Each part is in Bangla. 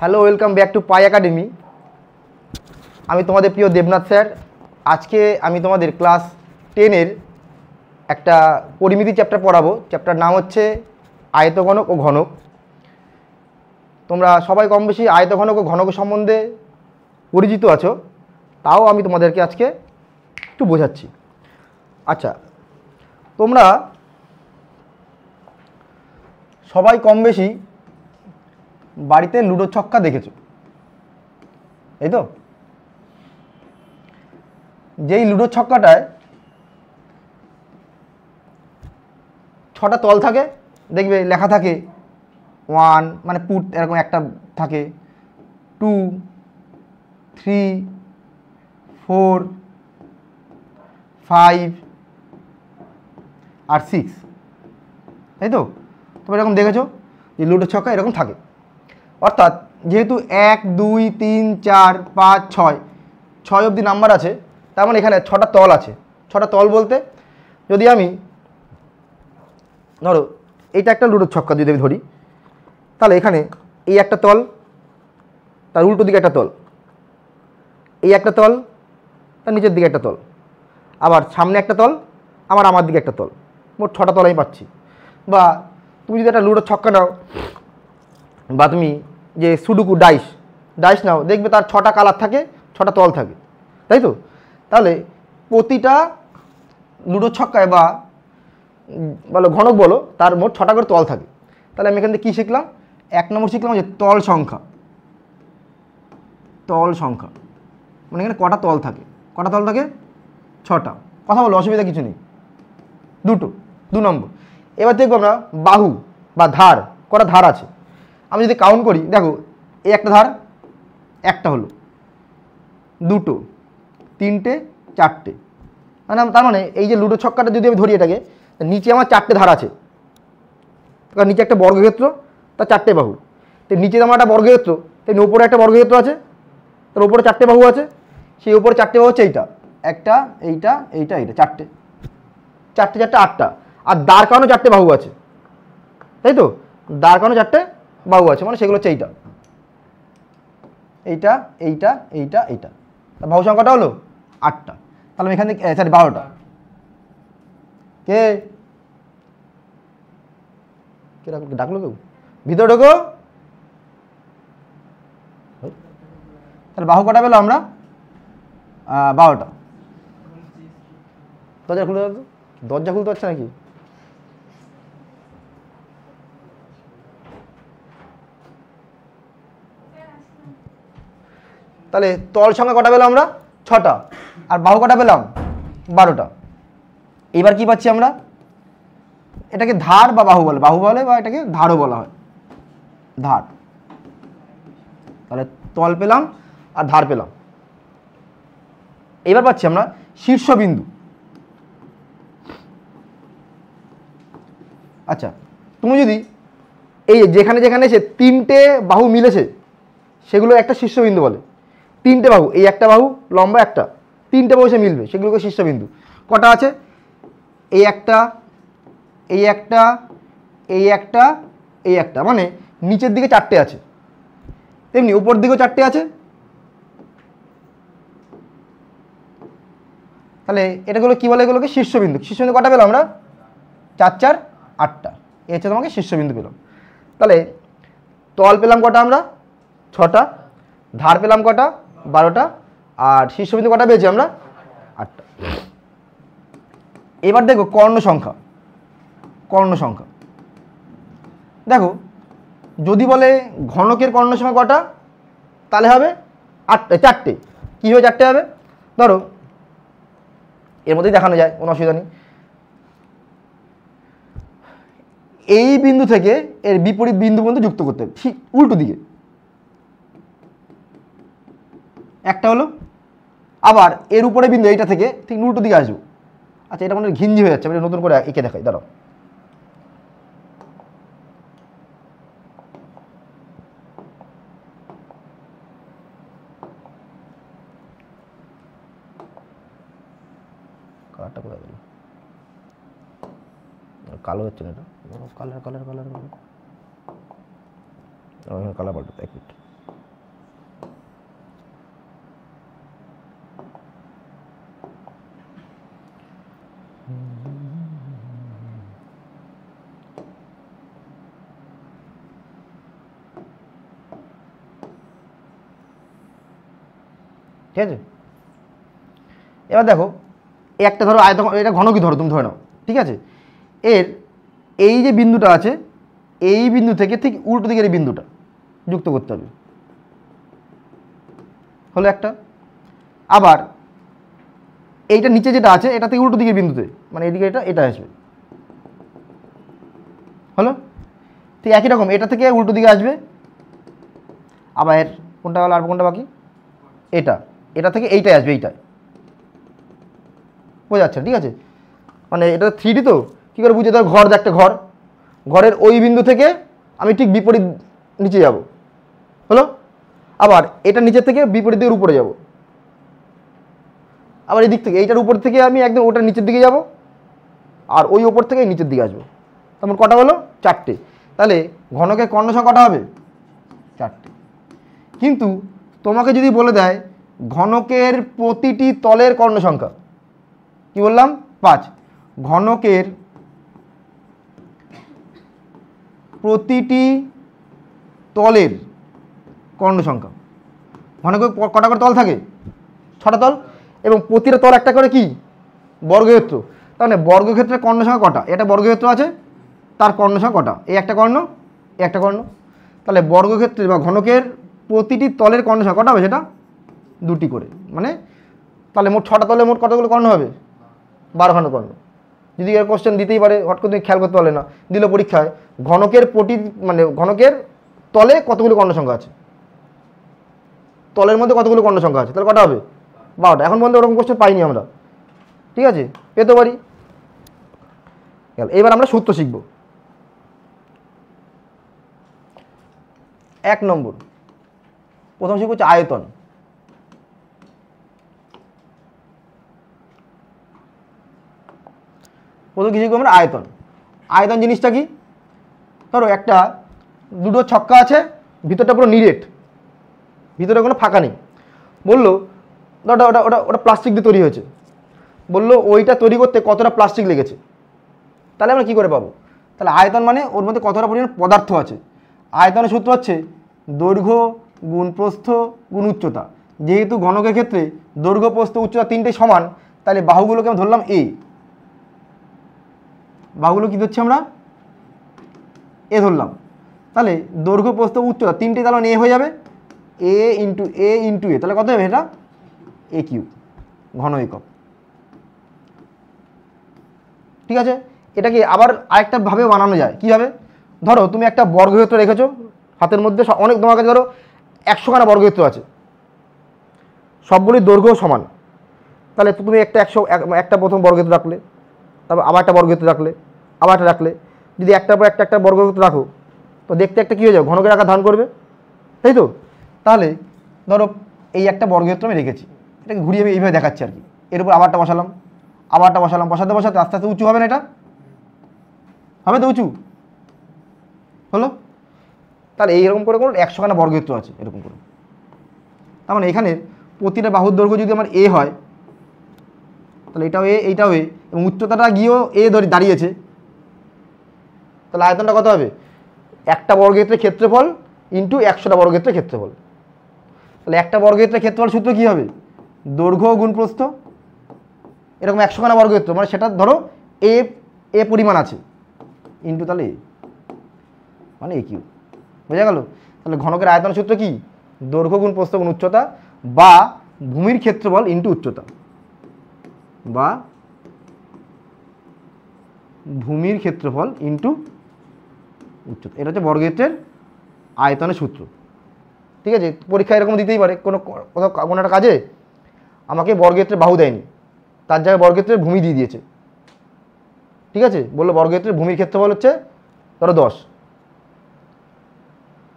Hello, welcome back to pi academy. আমি তোমাদের প্রিয় দেবনাথ স্যার। আজকে আমি তোমাদের ক্লাস 10-এর একটা পরিমিতি চ্যাপ্টার পড়াবো। চ্যাপ্টার নাম হচ্ছে আয়তঘনক ও ঘনক। তোমরা সবাই কম বেশি আয়তঘনক ও ঘনক সম্বন্ধে পরিচিত আছো, তাও আমি তোমাদেরকে আজকে একটু বোঝাচ্ছি। আচ্ছা, তোমরা সবাই কম বেশি বাড়িতে লুডো ছক্কা দেখেছো, এই তো? যেই লুডো ছক্কাটায় 6টা তল থাকে, দেখবে লেখা থাকে 1 মানে পুট, এরকম একটা থাকে 2, 3, 4, 5 আর 6, তাই তো? তোমরা এরকম দেখেছো যে লুডো ছক্কা এরকম থাকে। অর্থাৎ যেহেতু 1, 2, 3, 4, 5, 6 অবধি নাম্বার আছে, তার মানে এখানে 6টা তল আছে। 6টা তল বলতে, যদি আমি ধরো এইটা একটা লুডো ছক্কা যদি আমি ধরি, তাহলে এখানে এই একটা তল, তার উল্টো দিকে একটা তল, এই একটা তল, তার নিচের দিকে একটা তল, আবার সামনে একটা তল, আমার দিকে একটা তল, মোট 6টা তল আমি পাচ্ছি। বা তুমি যদি একটা লুডো ছক্কা নাও, বা তুমি যে সুডুকু ডাইস নাও, দেখবে তার 6টা কালার থাকে, 6টা তল থাকে, তাই তো? তাহলে প্রতিটা লুডো ছক্কায় বা বলো ঘনক বলো, তার মোট 6টা করে তল থাকে। তাহলে আমি এখান থেকে কী শিখলাম? 1 নম্বর শিখলাম যে তল সংখ্যা মানে এখানে কটা তল থাকে? কটা তল থাকে? 6টা। কথা বলো, অসুবিধা কিছু নেই। 2 নম্বর। এবার দেখবো আমরা বাহু বা ধার, কটা ধার আছে। আমি যদি কাউন্ট করি, দেখো এই একটা ধার, একটা হলো, 2, 3, 4, মানে তার মানে এই যে লুডো ছক্কাটা যদি আমি ধরি, এটাকে নিচে আমার 4টে ধার আছে, কারণ নিচে একটা বর্গক্ষেত্র, তার 4টে বাহু। তো নিচে আমার একটা বর্গক্ষেত্র, তাই উপরে একটা বর্গক্ষেত্র আছে, তার উপরে 4টে বাহু আছে। সেই উপরে 4টে বাহু হচ্ছে এইটা, একটা, এইটা, 4টে, 8টা। আর দাঁড় কারণে 4টে বাহু আছে, তাই তো? দাঁড় কারণে 4টে বাহু আছে, মানে সেগুলো হচ্ছে এইটা। বাহু সংখ্যাটা হলো 8টা। তাহলে আমি এখান থেকে 12টা। কে ডাকলো? কেউ ভিতরে ঢোকো। তাহলে বাহু কটা পেলো আমরা? 12টা। দরজা খুলে দাও। দরজা খুলতে পারছে নাকি? তাহলে তল সংখ্যা কটা পেলাম আমরা? 6টা। আর বাহু কটা পেলাম? 12টা। এবার কি পাচ্ছি আমরা? এটাকে ধার বা বাহু বলে, বা এটাকে ধারও বলা হয়, ধার। তাহলে তল পেলাম আর ধার পেলাম। এবার পাচ্ছি আমরা শীর্ষবিন্দু। আচ্ছা, তুমি যদি এই যেখানে এসে 3টে বাহু মিলেছে, সেগুলো একটা শীর্ষবিন্দু বলে। 3টে বাহু, এই একটা বাহু লম্বা একটা, 3টে বাহু এসে মিলবে, সেগুলোকে শীর্ষবিন্দু। কটা আছে? এই একটা, মানে নিচের দিকে 4টে আছে, তেমনি উপর দিকেও 4টে আছে। তাহলে এটাগুলো কি বলে? এগুলোকে শীর্ষবিন্দু। শীর্ষবিন্দু কটা পেলাম আমরা? 4, 4, 8টা। এ হচ্ছে তোমাকে শীর্ষবিন্দু পেলাম। তাহলে তল পেলাম কটা আমরা? 6টা। ধার পেলাম কটা? 12টা। আর শীর্ষবিন্দু কটা পেয়েছি আমরা? 8টা। এবার দেখো কর্ণ সংখ্যা। দেখো, যদি বলে ঘনকের কর্ণ সংখ্যা কটা, তাহলে হবে 4টে। কীভাবে 4টে হবে? ধরো এর মধ্যেই দেখানো যায়, কোনো অসুবিধা নেই। এই বিন্দু থেকে এর বিপরীত বিন্দু পর্যন্ত যুক্ত করতে হবে, ঠিক উল্টো দিকে একটা হলো। আবার এর উপরে বিন্দু, এইটা থেকে ঠিক উল্টো দিকে আসবো। আচ্ছা, এটা মানে ঘিঞ্জি হয়ে যাচ্ছে, আমি নতুন করে এঁকে দেখাই, দাঁড়াও। কালারটা কোথায় গেল? কালো হচ্ছে না, এটা কালার পাল্টাতে, 1 মিনিট। ঠিক আছে। এবার দেখো একটা ধরো আয়তন, এটা ঘনকই ধরো, তুমি ধরে নাও, ঠিক আছে। এর এই যে বিন্দুটা আছে, এই বিন্দু থেকে ঠিক উল্টো দিকের এই বিন্দুটা যুক্ত করতে হবে, হলো একটা। আবার এইটা নিচে যেটা আছে এটা থেকে উল্টো দিকের বিন্দুতে, মানে এইদিকে এটা আসবে, হলো। ঠিক একই রকম এটা থেকে উল্টো দিকে আসবে, আবার এর কোনটা হলো আর কোনটা বাকি, এটা থেকে এইটাই আসবে, এইটাই, বোঝা যাচ্ছে, ঠিক আছে। মানে এটা 3D তো, কী করে বুঝে, ধর ঘর, একটা ঘরের ওই বিন্দু থেকে আমি ঠিক বিপরীত নিচে যাব, হলো। আবার এটা নিচের থেকে বিপরীত দিকের উপরে যাব, আবার এই দিক থেকে এইটার উপর থেকে আমি একদম ওটার নিচের দিকে যাব, আর ওই ওপর থেকে নিচের দিকে আসবো। তেমন কটা হলো? 4টে। তাহলে ঘনকের কর্ণ সংখ্যা কটা হবে? 4টে। কিন্তু তোমাকে যদি বলে দেয় ঘনকের প্রতিটি তলের কর্ণ সংখ্যা, কি বললাম? 5। ঘনকের প্রতিটি তলের কর্ণ সংখ্যা, ঘনকের কটা করে তল থাকে? 6টা তল, এবং প্রতিটা তল একটা করে কি বর্গক্ষেত্র। তাহলে বর্গক্ষেত্রের কর্ণ সংখ্যা কটা? এটা বর্গক্ষেত্র আছে, তার কর্ণ সংখ্যা কটা? এই একটা কর্ণ, এই একটা কর্ণ। তাহলে বর্গক্ষেত্রের বা ঘনকের প্রতিটি তলের কর্ণ সংখ্যা কটা হবে? সেটা 2টি করে। মানে তাহলে মোট 6টা তলে মোট কতগুলো কর্ণ হবে? 12খানা কর্ণ। যদি এর কোশ্চেন দিতেই পারে, হট করে তুমি খেয়াল করতে পারলে না, দিল পরীক্ষায়, ঘনকের মানে ঘনকের তলে কতগুলো কর্ণ সংখ্যা আছে, তলের মধ্যে কতগুলো কর্ণ সংখ্যা আছে, তাহলে কটা হবে? 12টা। এখন পর্যন্ত ওরকম কোশ্চেন পাইনি আমরা, ঠিক আছে, পেতে পারি। এবার আমরা সূত্র শিখব। 1 নম্বর, প্রথম শিখব হচ্ছে আয়তন। প্রথম কি শিখবো আমরা? আয়তন। আয়তন জিনিসটা কি? ধরো একটা দুটো ছক্কা আছে, ভিতরটা পুরো নিরেট, ভিতরে কোনো ফাঁকা নেই। বললো ওটা ওটা ওটা ওটা প্লাস্টিক দিয়ে তৈরি হয়েছে, বললো ওইটা তৈরি করতে কতটা প্লাস্টিক লেগেছে, তাহলে আমরা কী করে পাবো? তাহলে আয়তন মানে ওর মধ্যে কতটা পরিমাণ পদার্থ আছে। আয়তনের সূত্র হচ্ছে দৈর্ঘ্য গুণ প্রস্থ গুণ উচ্চতা। যেহেতু ঘনকের ক্ষেত্রে দৈর্ঘ্য প্রস্থ উচ্চতা 3টেই সমান, তাহলে বাহুগুলোকে আমি ধরলাম এ। বাহুগুলো কী ধরছি আমরা? এ ধরলাম। তাহলে দৈর্ঘ্য প্রস্থ উচ্চতা 3টেই তাহলে এ হয়ে যাবে, এ ইন্টু এ ইন্টু এ, তাহলে কত হবে? এটা এ কিউ, ঘন একক। ঠিক আছে। এটাকে আবার আরেকটা ভাবে বানানো যায়। কীভাবে? ধরো তুমি একটা বর্গক্ষেত্র রেখেছো হাতের মধ্যে, অনেক, তোমার কাছে ধরো 100খানা বর্গক্ষেত্র আছে, সবগুলির দৈর্ঘ্য সমান। তাহলে তুমি একটা প্রথম বর্গক্ষেত্র রাখলে, তারপর আবার একটা বর্গক্ষেত্র রাখলে, আবার একটা রাখলে, যদি একটার পর একটা বর্গক্ষেত্র রাখো, তো দেখতে একটা কী হয়ে যাবে? ঘনকের আকার ধারণ করবে, তাই তো? তাহলে ধরো এই একটা বর্গক্ষেত্র আমি রেখেছি, এটাকে ঘুরিয়ে আমি এইভাবে দেখাচ্ছি আর কি। এর উপর আবারটা বসালাম, বসাতে বসাতে আস্তে আস্তে উঁচু হবে না? এটা হবে তো উঁচু, হলো। তাহলে এইরকম করে 100খানা বর্গক্ষেত্র আছে এরকম করে। তার মানে এখানে প্রতিটা বাহুর দৈর্ঘ্য যদি আমার এ হয়, তাহলে এটাও এ, এইটাও এ, এবং উচ্চতাটা গিয়েও এ দাঁড়িয়েছে, তাহলে আয়তনটা কত হবে? একটা বর্গক্ষেত্রের ক্ষেত্রফল ইন্টু 100টা বর্গক্ষেত্রের ক্ষেত্রফল। তাহলে একটা বর্গক্ষেত্রের ক্ষেত্রফল সূত্র কী হবে? দৈর্ঘ্য গুণ প্রস্থ। এরকম 100খানা বর্গক্ষেত্র, মানে সেটা ধরো এ পরিমাণ আছে, ইন্টু তাহলে এ, মানে এ কিউ। বোঝা গেল? তাহলে ঘনকের আয়তন সূত্র কি? দৈর্ঘ্য গুণ প্রস্থ গুণ উচ্চতা, বা ভূমির ক্ষেত্রফল ইন্টু উচ্চতা, বা ভূমির ক্ষেত্রফল ইন্টু উচ্চতা। এটা হচ্ছে বর্গক্ষেত্রের আয়তনের সূত্র। ঠিক আছে। পরীক্ষা এরকম দিতেই পারে, কোনো একটা কাজে আমাকে বর্গক্ষেত্রের বাহু দেয়নি, তার জায়গায় বর্গক্ষেত্রের ভূমি দিয়ে দিয়েছে। ঠিক আছে, বললো বর্গক্ষেত্রের ভূমির ক্ষেত্রফল হচ্ছে ধরো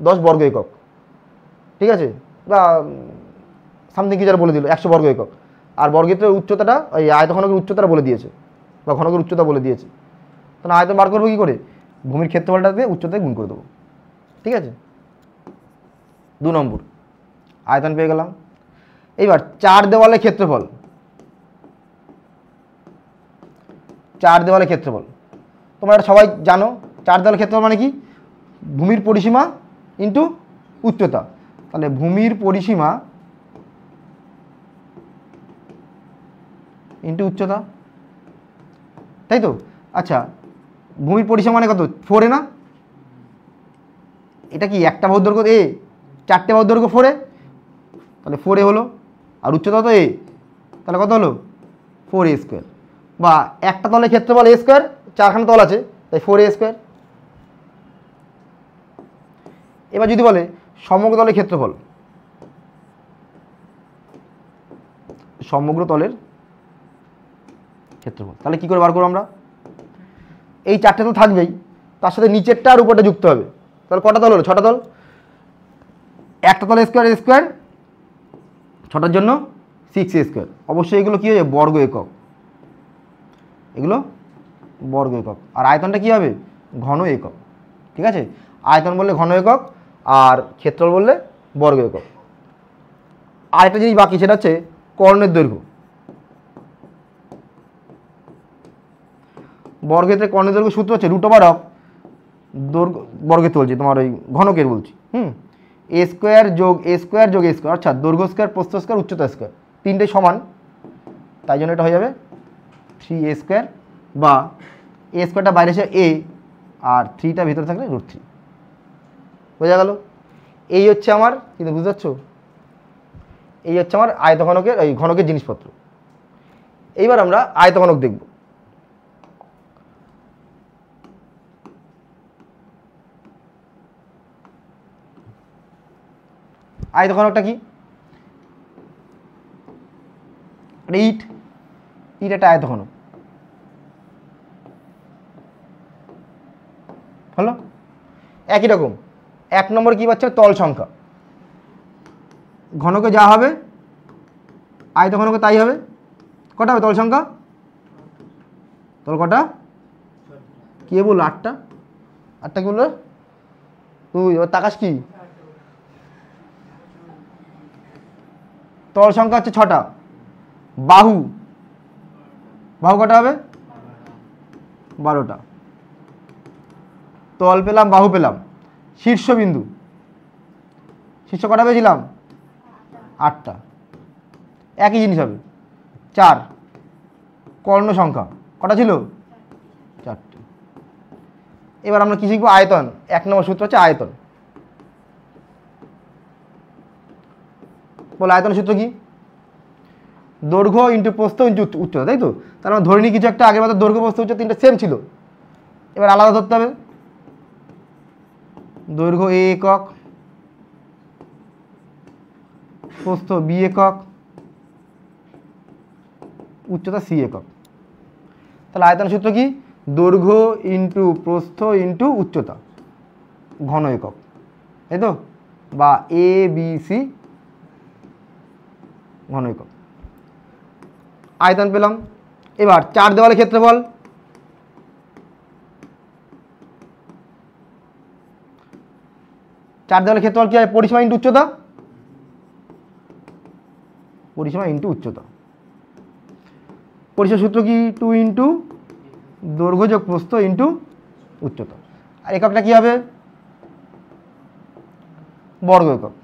10 বর্গ একক, ঠিক আছে, বা সামথিং কিছু বলে দিল 100 বর্গ একক, আর বর্গক্ষেত্রের উচ্চতাটা ওই আয়তঘনকের উচ্চতাটা বলে দিয়েছে, বা ঘনকের উচ্চতা বলে দিয়েছে। তাহলে আয়তন বার করবো কী করে? ভূমির ক্ষেত্রফলটাতে উচ্চতায় গুণ করে দেবো। ঠিক আছে। 2 নম্বর, আয়তন পেয়ে গেলাম। এইবার 4 দেওয়ালের ক্ষেত্রফল। 4 দেওয়ালের ক্ষেত্রফল তোমরা এটা সবাই জানো। 4 দেওয়ালের ক্ষেত্রফল মানে কি? ভূমির পরিসীমা ইন্টু উচ্চতা। তাহলে ভূমির পরিসীমা ইন্টু উচ্চতা, তাই তো? আচ্ছা, ভূমির পরিসীমা মানে কত? 4A না? এটা কি একটা বাহুর দৈর্ঘ্য এ, 4টে বাহুর দৈর্ঘ্য 4A, তাহলে 4A হলো। আর উচ্চতা তো এ, তাহলে কত হলো? 4A square. বা একটা তলের ক্ষেত্রফল এ স্কোয়ার, 4খানা তল আছে, তাই 4A স্কোয়ার। এবার যদি বলে সমগ্র তলের ক্ষেত্রফল, সমগ্র তলের ক্ষেত্রফল, তাহলে কি করে বার করবো আমরা? এই 4টে তো থাকবেই, তার সাথে নিচেরটা আর উপরটা যুক্ত হবে। তাহলে কটা তল হলো? 6টা তল। একটা তল স্কোয়ার স্কোয়ার, 6টার জন্য 6A স্কোয়ার। অবশ্যই এগুলো কী হবে? বর্গ একক, এগুলো বর্গ একক। আর আয়তনটা কী হবে? ঘন একক। ঠিক আছে, আয়তন বললে ঘন একক, আর ক্ষেত্রফল বললে বর্গ একক। আরেকটা জিনিস বাকি, সেটা হচ্ছে কর্ণের দৈর্ঘ্য। বর্গক্ষেত্রে কর্ণের দৈর্ঘ্য সূত্র হচ্ছে √অফ দৈর্ঘ্য, বর্গে চলছে তোমার ওই ঘনকের বলছি, এ স্কোয়ার যোগ এ স্কোয়ার যোগ এ স্কোয়ার, অর্থাৎ দৈর্ঘ্য স্কোয়ার, প্রস্থ স্কোয়ার, উচ্চতা স্কোয়ার, তিনটে সমান, তাই জন্য এটা হয়ে যাবে 3A স্কোয়ার, বা এ স্কোয়ারটা বাইরে এসে এ, আর 3টা ভিতরে থাকলে √3। বোঝা গেল? এই হচ্ছে আমার, কিন্তু বুঝতে পারছো, এই হচ্ছে আমার আয়তঘনকের, এই ঘনকের জিনিসপত্র। এইবার আমরা আয়তঘনক দেখব। আয়তঘনকটা কি? ইট, ইট একটা আয়তঘনক হলো। একই রকম 1 নম্বর কি পাচ্ছে? তল সংখ্যা। ঘনকে যা হবে আয়তঘনকে তাই হবে। কটা হবে তল সংখ্যা? তল কটা? কে বললো? 8টা। 8টা কি বললো তুই? এবার তাকাস কি? তল সংখ্যা হচ্ছে 6টা। বাহু, বাহু কটা হবে? 12টা। তল পেলাম, বাহু পেলাম। শীর্ষবিন্দু, শীর্ষ কটা পেয়েছিলাম? 8টা। একই জিনিস হবে। 4। কর্ণ সংখ্যা কটা ছিল? 4টে। এবার আমরা কি শিখবো? আয়তন। 1 নম্বর সূত্র হচ্ছে আয়তন। বলো আয়তনের সূত্র কি? দৈর্ঘ্য ইন্টু প্রস্থ ইন্টু উচ্চতা, তাই তো? তার মানে ধরে নিই কিছু একটা, আগের মতো দৈর্ঘ্য, প্রস্থ, উচ্চতা 3টে সেম ছিল, এবার আলাদা ধরতে হবে। দৈর্ঘ্য এ একক, প্রস্থ বি একক, উচ্চতা সি একক। তাহলে আয়তন সূত্র কি? দৈর্ঘ্য ইন্টু প্রস্থ ইন্টু উচ্চতা, ঘন একক, তাই তো? বা এ বি সি, ঘন একক। আয়তন পেলাম। এবার 4 দেওয়ালের ক্ষেত্রফল, 4 দেওয়ালের ক্ষেত্রফল কি হয়? পরিসীমা ইন্টু উচ্চতা, পরিসীমা ইন্টু উচ্চতা। পরিসীমার সূত্র কি? 2 ইন্টু দৈর্ঘ্য যোগ প্রস্থ ইন্টু উচ্চতা। আর এককটা কি হবে? বর্গ একক।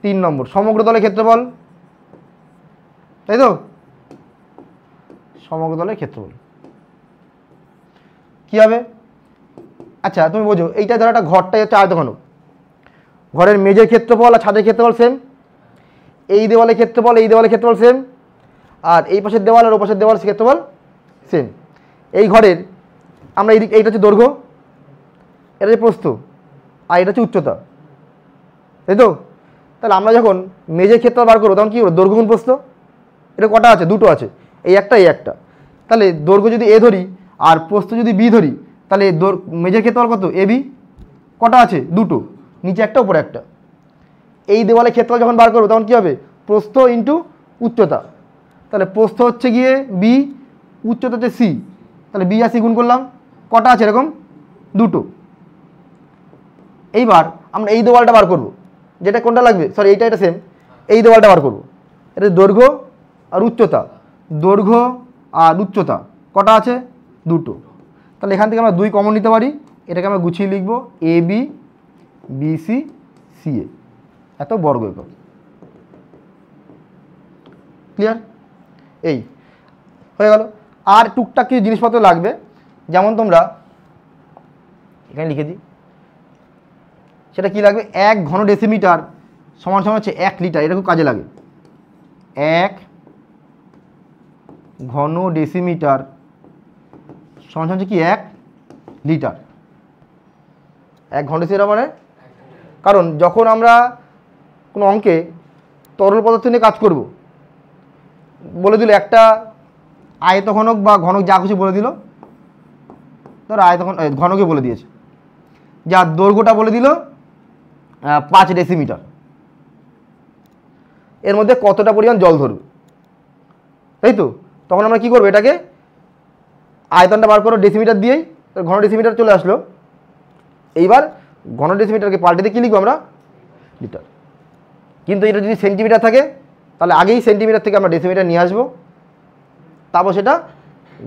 3 নম্বর সমগ্র তলের ক্ষেত্রফল, তাই তো? সমগ্র তলের ক্ষেত্রফল কি হবে? আচ্ছা তুমি বোঝো, এইটা ধরো একটা ঘরটাই হচ্ছে আয়তঘনক, ঘরের মেঝের ক্ষেত্রফল আর ছাদের ক্ষেত্রফল সেম, এই দেওয়ালের ক্ষেত্রফল, এই দেওয়ালের ক্ষেত্রফল সেম, আর এই পাশের দেওয়াল আর ও পাশের দেওয়াল ক্ষেত্রফল সেম। এই ঘরের আমরা এইটা হচ্ছে দৈর্ঘ্য, এটা হচ্ছে প্রস্থ, আর এটা হচ্ছে উচ্চতা, তাই তো? তাহলে আমরা যখন মেঝের ক্ষেত্রফল বার করবো তখন কী করবো? দৈর্ঘ্য গুণ প্রস্থ। এটা কটা আছে? 2টো আছে, এই একটা এই একটা। তাহলে দৈর্ঘ্য যদি এ ধরি আর প্রস্থ যদি বি ধরি, তাহলে মেঝের ক্ষেত্রফল কত? A B. কটা আছে? 2টো, নিচে একটা উপরে একটা। এই দেওয়ালের ক্ষেত্রফল যখন বার করবো তখন কী হবে? প্রস্থ ইন্টু উচ্চতা। তাহলে প্রস্থ হচ্ছে গিয়ে বি, উচ্চতা হচ্ছে সি, তাহলে বি আর সি গুণ করলাম। কটা আছে এরকম? 2টো। এইবার আমরা এই দেওয়ালটা বার করবো, যেটা কোনটা লাগবে? সরি, এটা সেম। এই দেওয়ালটা বার করবো, এটা দৈর্ঘ্য আর উচ্চতা, দৈর্ঘ্য আর উচ্চতা কটা আছে? 2টো। তাহলে এখান থেকে আমরা 2 কমন নিতে পারি, এটাকে আমরা গুছিয়ে লিখব A B, B C, C এ, এত বর্গ একক। ক্লিয়ার? এই হয়ে গেল। আর টুকটাক কিছু জিনিসপত্র লাগবে, যেমন তোমরা এখানে লিখে দিই, সেটা কি লাগবে, 1 ঘন ডেসিমিটার সমান সমান হচ্ছে 1 লিটার। এটা খুব কাজে লাগে। 1 ঘন ডেসিমিটার সমান সমান হচ্ছে কি 1 লিটার। 1 ঘন ডেসিমিটার মানে, কারণ যখন আমরা কোনো অঙ্কে তরল পদার্থ নিয়ে কাজ করব, বলে দিল একটা আয়তঘনক বা ঘনক যা কিছু বলে দিল, ধর ঘনকে বলে দিয়েছে, যার দৈর্ঘ্যটা বলে দিল 5 ডেসিমিটার, এর মধ্যে কতটা পরিমাণ জল ধরবে, তাই তো? তখন আমরা কি করবো, এটাকে আয়তনটা বার করো ডেসিমিটার দিয়েই, ঘন ডেসিমিটার চলে আসলো। এইবার ঘন ডেসিমিটারকে পাল্টে দিয়ে কী লিখবো আমরা, লিটার। কিন্তু এটা যদি সেন্টিমিটার থাকে তাহলে আগেই সেন্টিমিটার থেকে আমরা ডেসিমিটার নিয়ে আসবো, তারপর সেটা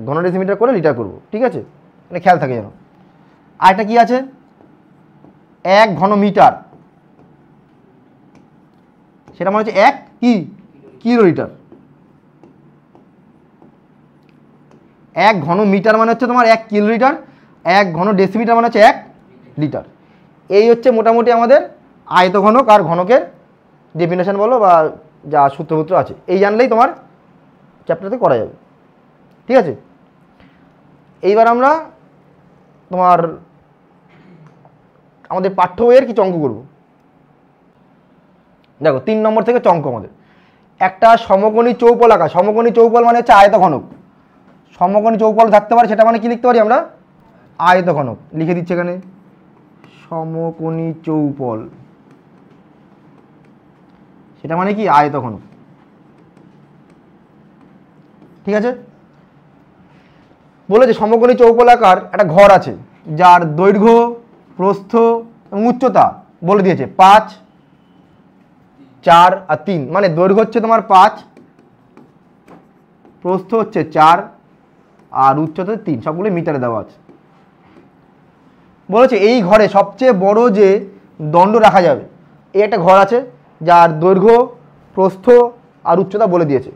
ঘন ডেসিমিটার করে লিটার করব, ঠিক আছে? মানে খেয়াল থাকে যেন। আর একটা কি আছে, 1 ঘন মিটার, সেটা মানে হচ্ছে 1 কিলো লিটার। 1 ঘন মিটার মানে হচ্ছে তোমার 1 কিলো লিটার, 1 ঘন ডেসিমিটার মানে হচ্ছে 1 লিটার। এই হচ্ছে মোটামুটি আমাদের আয়তঘনক আর ঘনকের ডেফিনেশন বলো বা যা সূত্রপত্র আছে, এই জানলেই তোমার চ্যাপ্টারতে করা যাবে, ঠিক আছে? এইবার আমরা তোমার আমাদের পাঠ্য বইয়ের কিছু অঙ্ক করব। দেখো 3 নম্বর থেকে অঙ্ক আমাদের একটা সমকোণী চৌপল আঁকা। সমকোণী চৌপল মানে হচ্ছে আয়তঘনক। সমকোণী চৌপল থাকতে পারে, সেটা মানে কি লিখতে পারি আমরা, আয়তঘনক। লিখে দিচ্ছে এখানে সমকোণী চৌপল, সেটা মানে কি আয়তঘনক, ঠিক আছে? বলেছে সমকোণী চৌপলাকার একটা ঘর আছে, যার দৈর্ঘ্য, প্রস্থ এবং উচ্চতা বলে দিয়েছে 5, 4 আর 3। মানে দৈর্ঘ্য হচ্ছে তোমার 5, প্রস্থ হচ্ছে 4 আর উচ্চতা 3, সবগুলো মিটারে দেওয়া আছে। বলেছে এই ঘরে সবচেয়ে বড় যে দণ্ড রাখা যাবে, এই একটা ঘর আছে যার দৈর্ঘ্য, প্রস্থ আর উচ্চতা বলে দিয়েছে।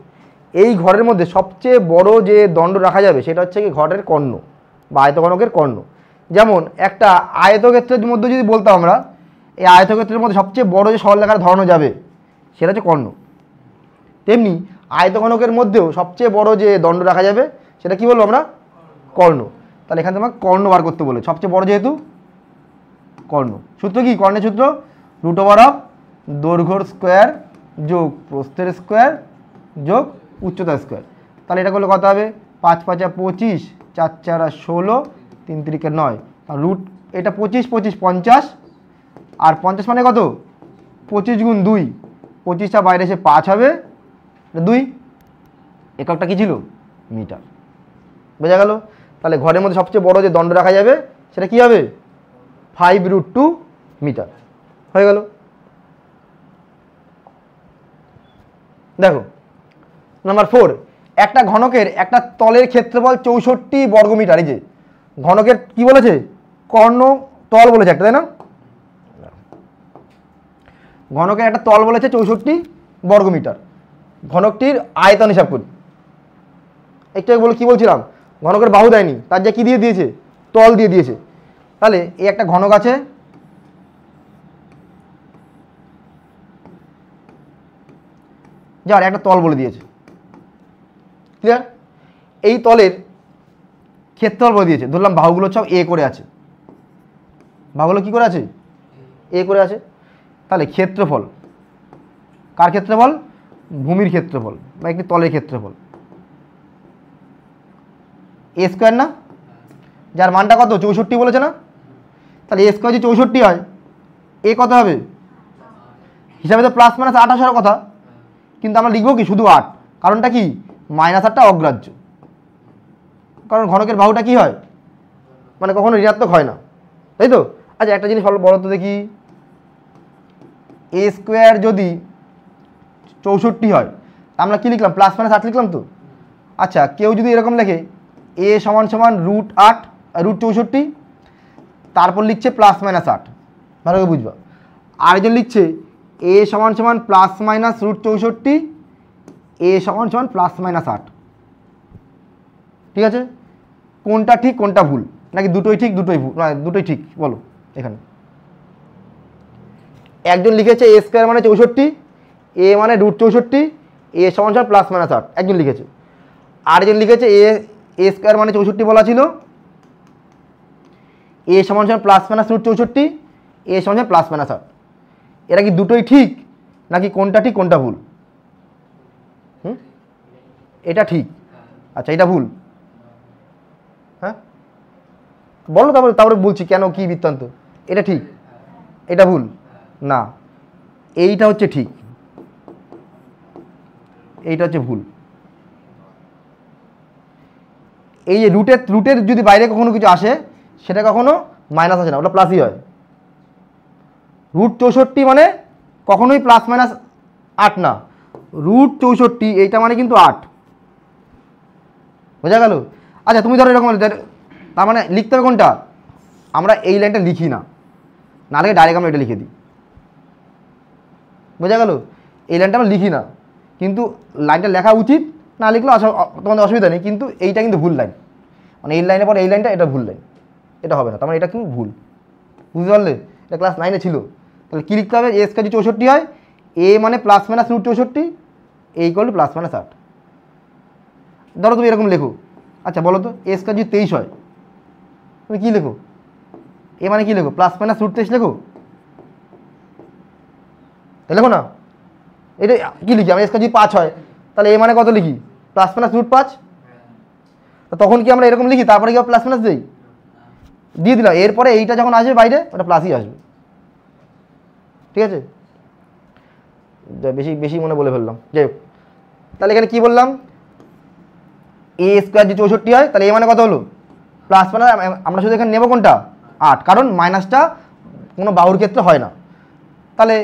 এই ঘরের মধ্যে সবচেয়ে বড় যে দণ্ড রাখা যাবে সেটা হচ্ছে কি ঘরের কর্ণ বা আয়তঘনকের কর্ণ। যেমন একটা আয়তক্ষেত্রের মধ্যে যদি বলতাম আমরা, এই আয়তক্ষেত্রের মধ্যে সবচেয়ে বড় যে সরলরেখা ধরানো যাবে সেটা হচ্ছে কর্ণ, তেমনি আয়তঘনকের মধ্যেও সবচেয়ে বড় যে দণ্ড রাখা যাবে সেটা কি বলবো আমরা, কর্ণ। তাহলে এখানে তোমাকে কর্ণ বার করতে বলে, সবচেয়ে বড় যেহেতু কর্ণ। সূত্র কি, কর্ণের সূত্র √, দৈর্ঘ্যর স্কোয়ার যোগ প্রস্থের স্কোয়ার যোগ উচ্চতা স্কোয়ার। তাহলে এটা করলে কত হবে, 5 × 5 = 25, 4 × 4 = 16, 3 × 3 = 9। আর রুট এটা 25, 25 50, আর 50 মানে কত, 25 × 2, 25টা বাইরে এসে 5 হবে, 2 এককটা কি ছিল, মিটার। বোঝা গেল? তাহলে ঘরের মধ্যে সবচেয়ে বড় যে দণ্ড রাখা যাবে সেটা কি হবে, 5√2 মিটার। হয়ে গেল। দেখো নাম্বার 4, একটা ঘনকের একটা তলের ক্ষেত্রফল 64 বর্গমিটার। এই যে ঘনকের কি বলেছে, কর্ণ তল বলেছে একটা, তাই না? ঘনকের একটা তল বলেছে 64 বর্গমিটার। ঘনকটির আয়তন হিসাব করি। একটু বলে কি বলছিলাম, ঘনকের বাহু দেয়নি, তার যা কি দিয়ে দিয়েছে, তল দিয়ে দিয়েছে। তাহলে এই একটা ঘনক আছে, যার একটা তল বলে দিয়েছে, ক্লিয়ার? এই তলের ক্ষেত্রফল বলে দিয়েছে, ধরলাম বাহুগুলো সব এ করে আছে, বাহুগুলো কি করে আছে, এ করে আছে। তাহলে ক্ষেত্রফল, কার ক্ষেত্রফল, ভূমির ক্ষেত্রফল বা একটি তলের ক্ষেত্রফল, এ স্কোয়ার না, যার মানটা কত, 64 বলেছে না? তাহলে এ স্কোয়ার যদি 64 হয়, এ কত হবে, হিসাবে তো +- 8 আসার কথা, কিন্তু আমরা লিখবো কি শুধু 8। কারণটা কি, -8টা অগ্রাহ্য, কারণ ঘনকের বাহুটা কি হয়, মানে কখনো ঋণাত্মক হয় না, তাই তো? আচ্ছা একটা জিনিস বলো তো দেখি, এ স্কোয়ার যদি 64 হয়, আমরা কি লিখলাম, +- 8 লিখলাম তো। আচ্ছা কেউ যদি এরকম লেখে এ = √8 √64, তারপর লিখছে +- 8, ভালো করে বুঝবা। আরেকজন লিখছে এ = +- √64, এ = +- 8, ঠিক আছে, কোনটা ঠিক কোনটা ভুল, নাকি দুটোই ঠিক দুটোই ভুল? না, দুটোই ঠিক বলো। এখানে একজন লিখেছে এ স্কোয়ার মানে 64, এ মানে √64, এ সমান +-8 একজন লিখেছে। আরেকজন লিখেছে এ স্কোয়ার মানে 64 বলা ছিল, এ সমান +-√64, এ সমান +-8। এরা কি দুটোই ঠিক, নাকি কোনটা ঠিক কোনটা ভুল? এটা ঠিক, আচ্ছা এটা ভুল। হ্যাঁ বলো, তারপরে তারপরে বলছি কেন, কি বৃত্তান্ত। এটা ঠিক, এটা ভুল না, এইটা হচ্ছে ঠিক, এইটা হচ্ছে ভুল। এই যে রুটের যদি বাইরে কখনো কিছু আসে সেটা কখনো মাইনাস আসে না, ওটা প্লাসই হয়। √64 মানে কখনোই +-8 না, √64 এইটা মানে কিন্তু 8, বোঝা গেল? আচ্ছা তুমি ধরো এরকম, তার মানে লিখতে হবে কোনটা, আমরা এই লাইনটা লিখি না, না লিখে ডাইরেক্ট আমরা এটা লিখে দিই, বোঝা গেল? এই লাইনটা আমরা লিখি না, কিন্তু লাইনটা লেখা উচিত, না লিখলেও তোমাদের অসুবিধা নেই, কিন্তু এইটা কিন্তু ভুল লাইন, মানে এই লাইনের পর এই লাইনটা এটা ভুল লাইন, এটা হবে না, তার মানে এটা কিন্তু ভুল, বুঝতে পারলে? এটা ক্লাস 9-এ ছিল। তাহলে কী লিখতে হবে, এ স্কোয়ার যদি 64 হয়, এ মানে +-√64, এ ইকুয়াল টু +-8। ধরো তুমি এরকম লেখো, আচ্ছা বলো তো, এ স্কোয়ার যদি 23 হয় তুমি কী লেখো, এ মানে কী লেখো, +-√23 লেখো, তাই লেখো না? এটা কী লিখি, আমরা এ স্কোয়ার যদি 5 হয় তাহলে এ মানে কত লিখি, +-√5। তখন কি আমরা এরকম লিখি তারপরে কি +- দিই, দিয়ে দিলাম, এরপরে এইটা যখন আসবে বাইরে ওটা প্লাসই আসবে, ঠিক আছে? বেশি বেশি মনে বলে ফেললাম, যাই হোক। তাহলে এখানে কি বললাম, এ স্কোয়ার যদি 64 হয় তাহলে এ মানে কত হলো, +-, আমরা শুধু এখানে নেব কোনটা, 8, কারণ মাইনাসটা কোনো বাহুর ক্ষেত্রে হয় না। তাহলে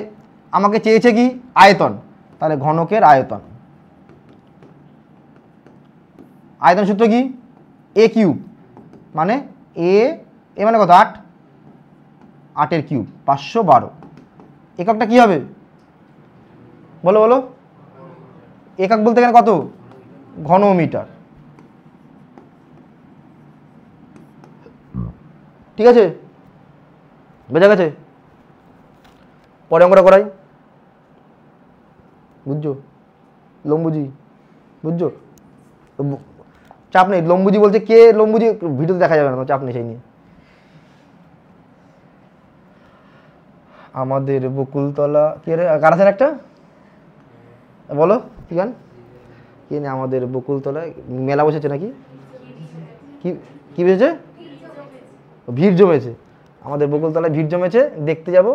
আমাকে চেয়েছে কি আয়তন, তাহলে ঘনকের আয়তন, আয়তন সূত্র কি, a³ মানে এ মানে কত 8, 8-এর কিউব 512। এককটা কি হবে বলো বলো, একক বলতে গেলে কত, ঘনমিটার, ঠিক আছে? বোঝা গেছে? পরে অঙ্কটা করাই, বুঝছো? লম্বুজি বুঝছো? চাপ নেই, লম্বুজি বলছে কে, লম্বুজি ভিডিওতে দেখা যাবে না, চাপ নেই সেই নিয়ে। আমাদের বকুলতলা কে রে, কার আছেন একটা বলো, কি গান, কি না, আমাদের বকুলতলায় মেলা বসেছে নাকি, কি কি বসেছে, ভিড় জমেছে, আমাদের বকুলতলায় ভিড় জমেছে, দেখতে যাব,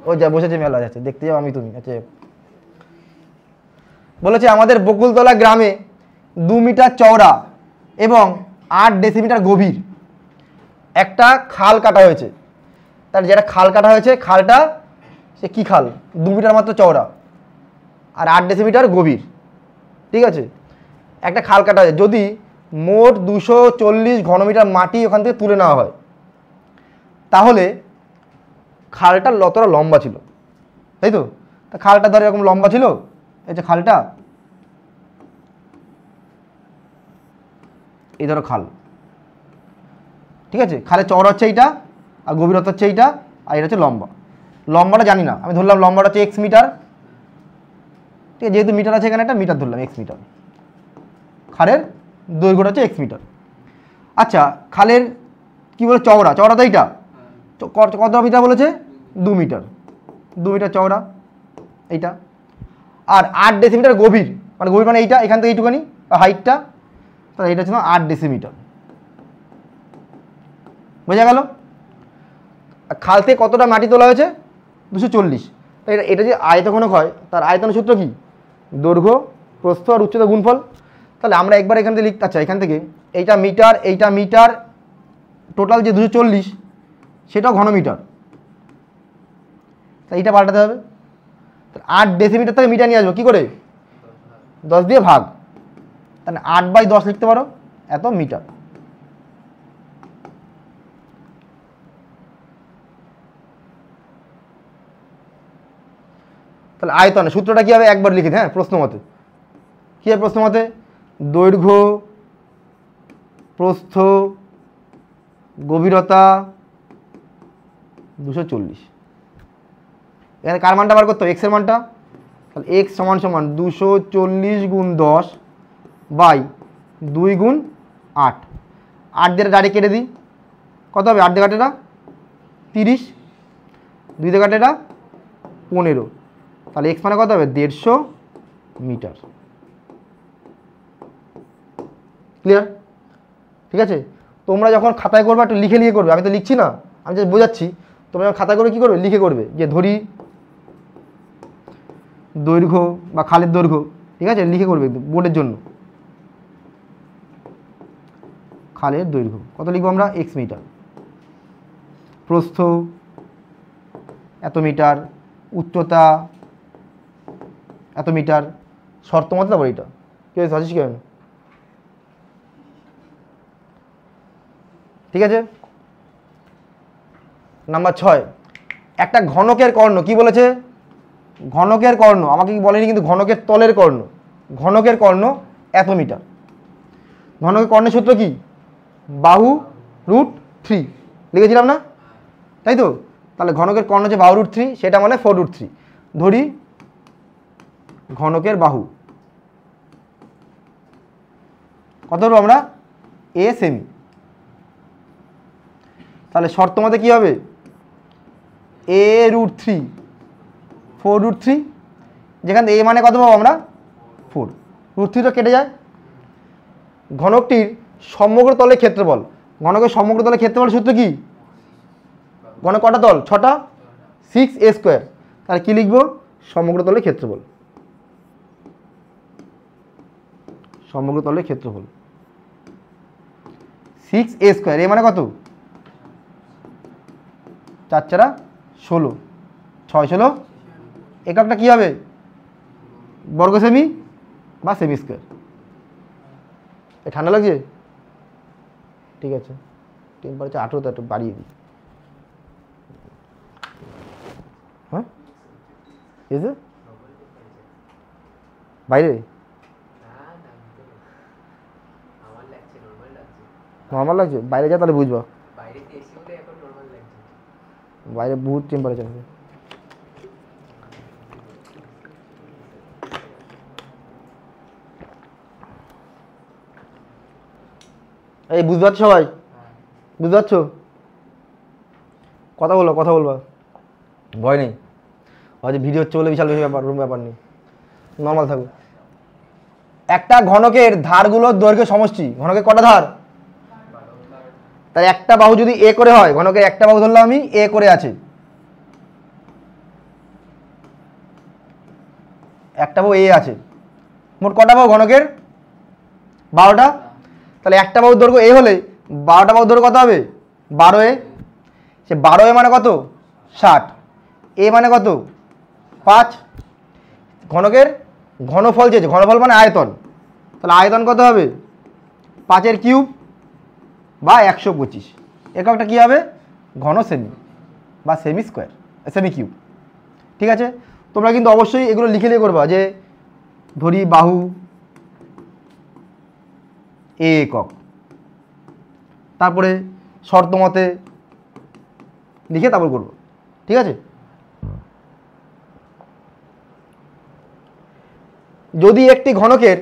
ওই যা বসেছে মেলা যাচ্ছে, দেখতে যাবো আমি তুমি। আচ্ছা বলেছে আমাদের বকুলতলা গ্রামে 2 মিটার চওড়া এবং 8 ডেসিমিটার গভীর একটা খাল কাটা হয়েছে। তার যেটা খাল কাটা হয়েছে, খালটা সে কি খাল, 2 মিটার মাত্র চওড়া আর 8 ডেসিমিটার গভীর, ঠিক আছে? একটা খাল কাটা হয়েছে, যদি মোট 240 ঘনমিটার মাটি ওখান থেকে তুলে নেওয়া হয় তাহলে খালটা কতটা লম্বা ছিল, তাই তো? তা খালটা ধর এরকম লম্বা ছিল, এই যে খালটা, এই ধরো খাল, ঠিক আছে? খালের চওড়া হচ্ছে এইটা, আর গভীরতা হচ্ছে এইটা, আর এটা হচ্ছে লম্বা। লম্বাটা জানি না, আমি ধরলাম লম্বাটা হচ্ছে x মিটার, ঠিক আছে? যেহেতু মিটার আছে এখানে একটা মিটার ধরলাম, x মিটার। খালের দৈর্ঘ্যটা হচ্ছে x মিটার। আচ্ছা খালের কি বলে চওড়া, চওড়া তো এইটা, কত মিটার বলেছে, 2 মিটার, 2 মিটার চওড়া এইটা, আর 8 ডেসিমিটার গভীর, মানে গভীর মানে এইটা, এখান থেকে এইটুখানি হাইটটা, তাহলে এটা ছিল 8 ডেসিমিটার, বোঝা গেল? খাল থেকে কতটা মাটি তোলা হয়েছে, 240। তাই এটা যে আয়তঘনক হয় তার আয়তন সূত্র কি, দৈর্ঘ্য প্রস্থ আর উচ্চতা গুণফল। তাহলে আমরা একবার এখান থেকে লিখতে, আচ্ছা এখান থেকে এইটা মিটার, টোটাল যে 240 সেটাও ঘনমিটার, তাই এইটা পাল্টাতে হবে। 8 ডেসিমিটার থেকে মিটার নিয়ে আসবো কী করে, 10 দিয়ে ভাগ, তাহলে 8/10 লিখতে পারো, এত মিটার। তাহলে আয়তনে সূত্রটা কী হবে একবার লিখে, হ্যাঁ প্রশ্ন মতে কী হবে, প্রশ্ন মতে দৈর্ঘ্য প্রস্থ গভীরতা 240। এখানে কার মানটা বার করতে হবে? এক্সের মানটা। তাহলে এক্স সমান সমান 240 গুণ 10 বাই 2 গুণ 8। 8 দিয়ে ডাইরেক্ট কেটে দিই, কত হবে? 8 দিয়ে কাটে এটা 30, 2 দিয়ে কাটে এটা 15। তাহলে এক্স মানে কত হবে? 150 মিটার। ক্লিয়ার? ঠিক আছে, তোমরা যখন খাতায় করবে একটু লিখে লিখে করবে, আমি তো লিখছি না, আমি যে বোঝাচ্ছি। তোমরা যখন খাতায় করে কী করবে? লিখে করবে যে ধরি দৈর্ঘ্য বা খালের দৈর্ঘ্য, ঠিক আছে, লিখে করবে বোর্ডের জন্য। খালের দৈর্ঘ্য কত লিখবো আমরা? X meter. প্রস্থ এত মিটার, উচ্চতা এত মিটার। শর্ত মতো তারপর এটা কি হয়েছে? আছিস কেন? ঠিক আছে। নাম্বার 6, একটা ঘনকের কর্ণ। কি বলেছে? ঘনকের কর্ণ, আমাকে কি বলেনি কিন্তু, ঘনকের তলের কর্ণ। ঘনকের কর্ণ এত মিটার। ঘনকের কর্ণের সূত্র কি? বাহু √3 লিখেছিলাম না, তাই তো? তাহলে ঘনকের কর্ণ যে বাহু √3, সেটা মানে 4√3। ধরি ঘনকের বাহু কত ধরবো আমরা? এ সেমি। তাহলে শর্ত মতে কী হবে? a √3 4√3, যেখানে a মানে কত পাবো আমরা? 4। √3 তো কেটে যায়। ঘনকটির সমগ্র তলের ক্ষেত্রফল। ঘনকের সমগ্র তলের ক্ষেত্রফল সূত্র কি? ঘনক কটা তল? 6টা, 6a²। তাহলে কি লিখবো? সমগ্র তলের ক্ষেত্রফল। সমগ্র তলের ক্ষেত্রফল 6a²। এ মানে কত? 4 4 16, 6 16। এককটা কি হবে? বর্গ সেমি বা সেমি স্কোয়ার। এ ঠান্ডা লাগছে? ঠিক আছে, টেম্পারেচার 18 তো একটু বাড়িয়ে দিই। হ্যাঁ, এসে বাইরে নর্মাল লাগছে? বাইরে যা তাহলে বুঝবা। বাইরে বহুত টেম্পারেচার আছে। এই বুঝতে পারছো সবাই? বুঝতে পারছো? কথা বলো, কথা বলবা, ভয় নেই। হয়তো ভিডিও হচ্ছে বলে বিশাল বেশি ব্যাপার, রুম ব্যাপার নেই, নর্মাল থাকো। একটা ঘনকের ধারগুলোর দৈর্ঘ্য সমষ্টি। ঘনকের কটা ধার? তাই একটা বাহু যদি এ করে হয়, ঘনকের একটা বাহু ধরলাম আমি এ করে আছে, একটা বাহু এ আছে। মোট কটা বাহু ঘনকের? 12টা। তাহলে একটা বাহুর দৈর্ঘ্য এ হলে 12টা বাহুর দৈর্ঘ্য কত হবে? 12a। সে 12a মানে কত? 60। এ মানে কত? 5। ঘনকের ঘনফল চেয়েছে, ঘনফল মানে আয়তন। তাহলে আয়তন কত হবে? 5 কিউব বা 125। এককটা কী হবে? ঘন সেমি বা সেমি স্কোয়ার, সেমি কিউব। ঠিক আছে, তোমরা কিন্তু অবশ্যই এগুলো লিখে লিখে করবা যে ধরি বাহু এ একক, তারপরে শর্ত মতে লিখে তারপর করবো। ঠিক আছে, যদি একটি ঘনকের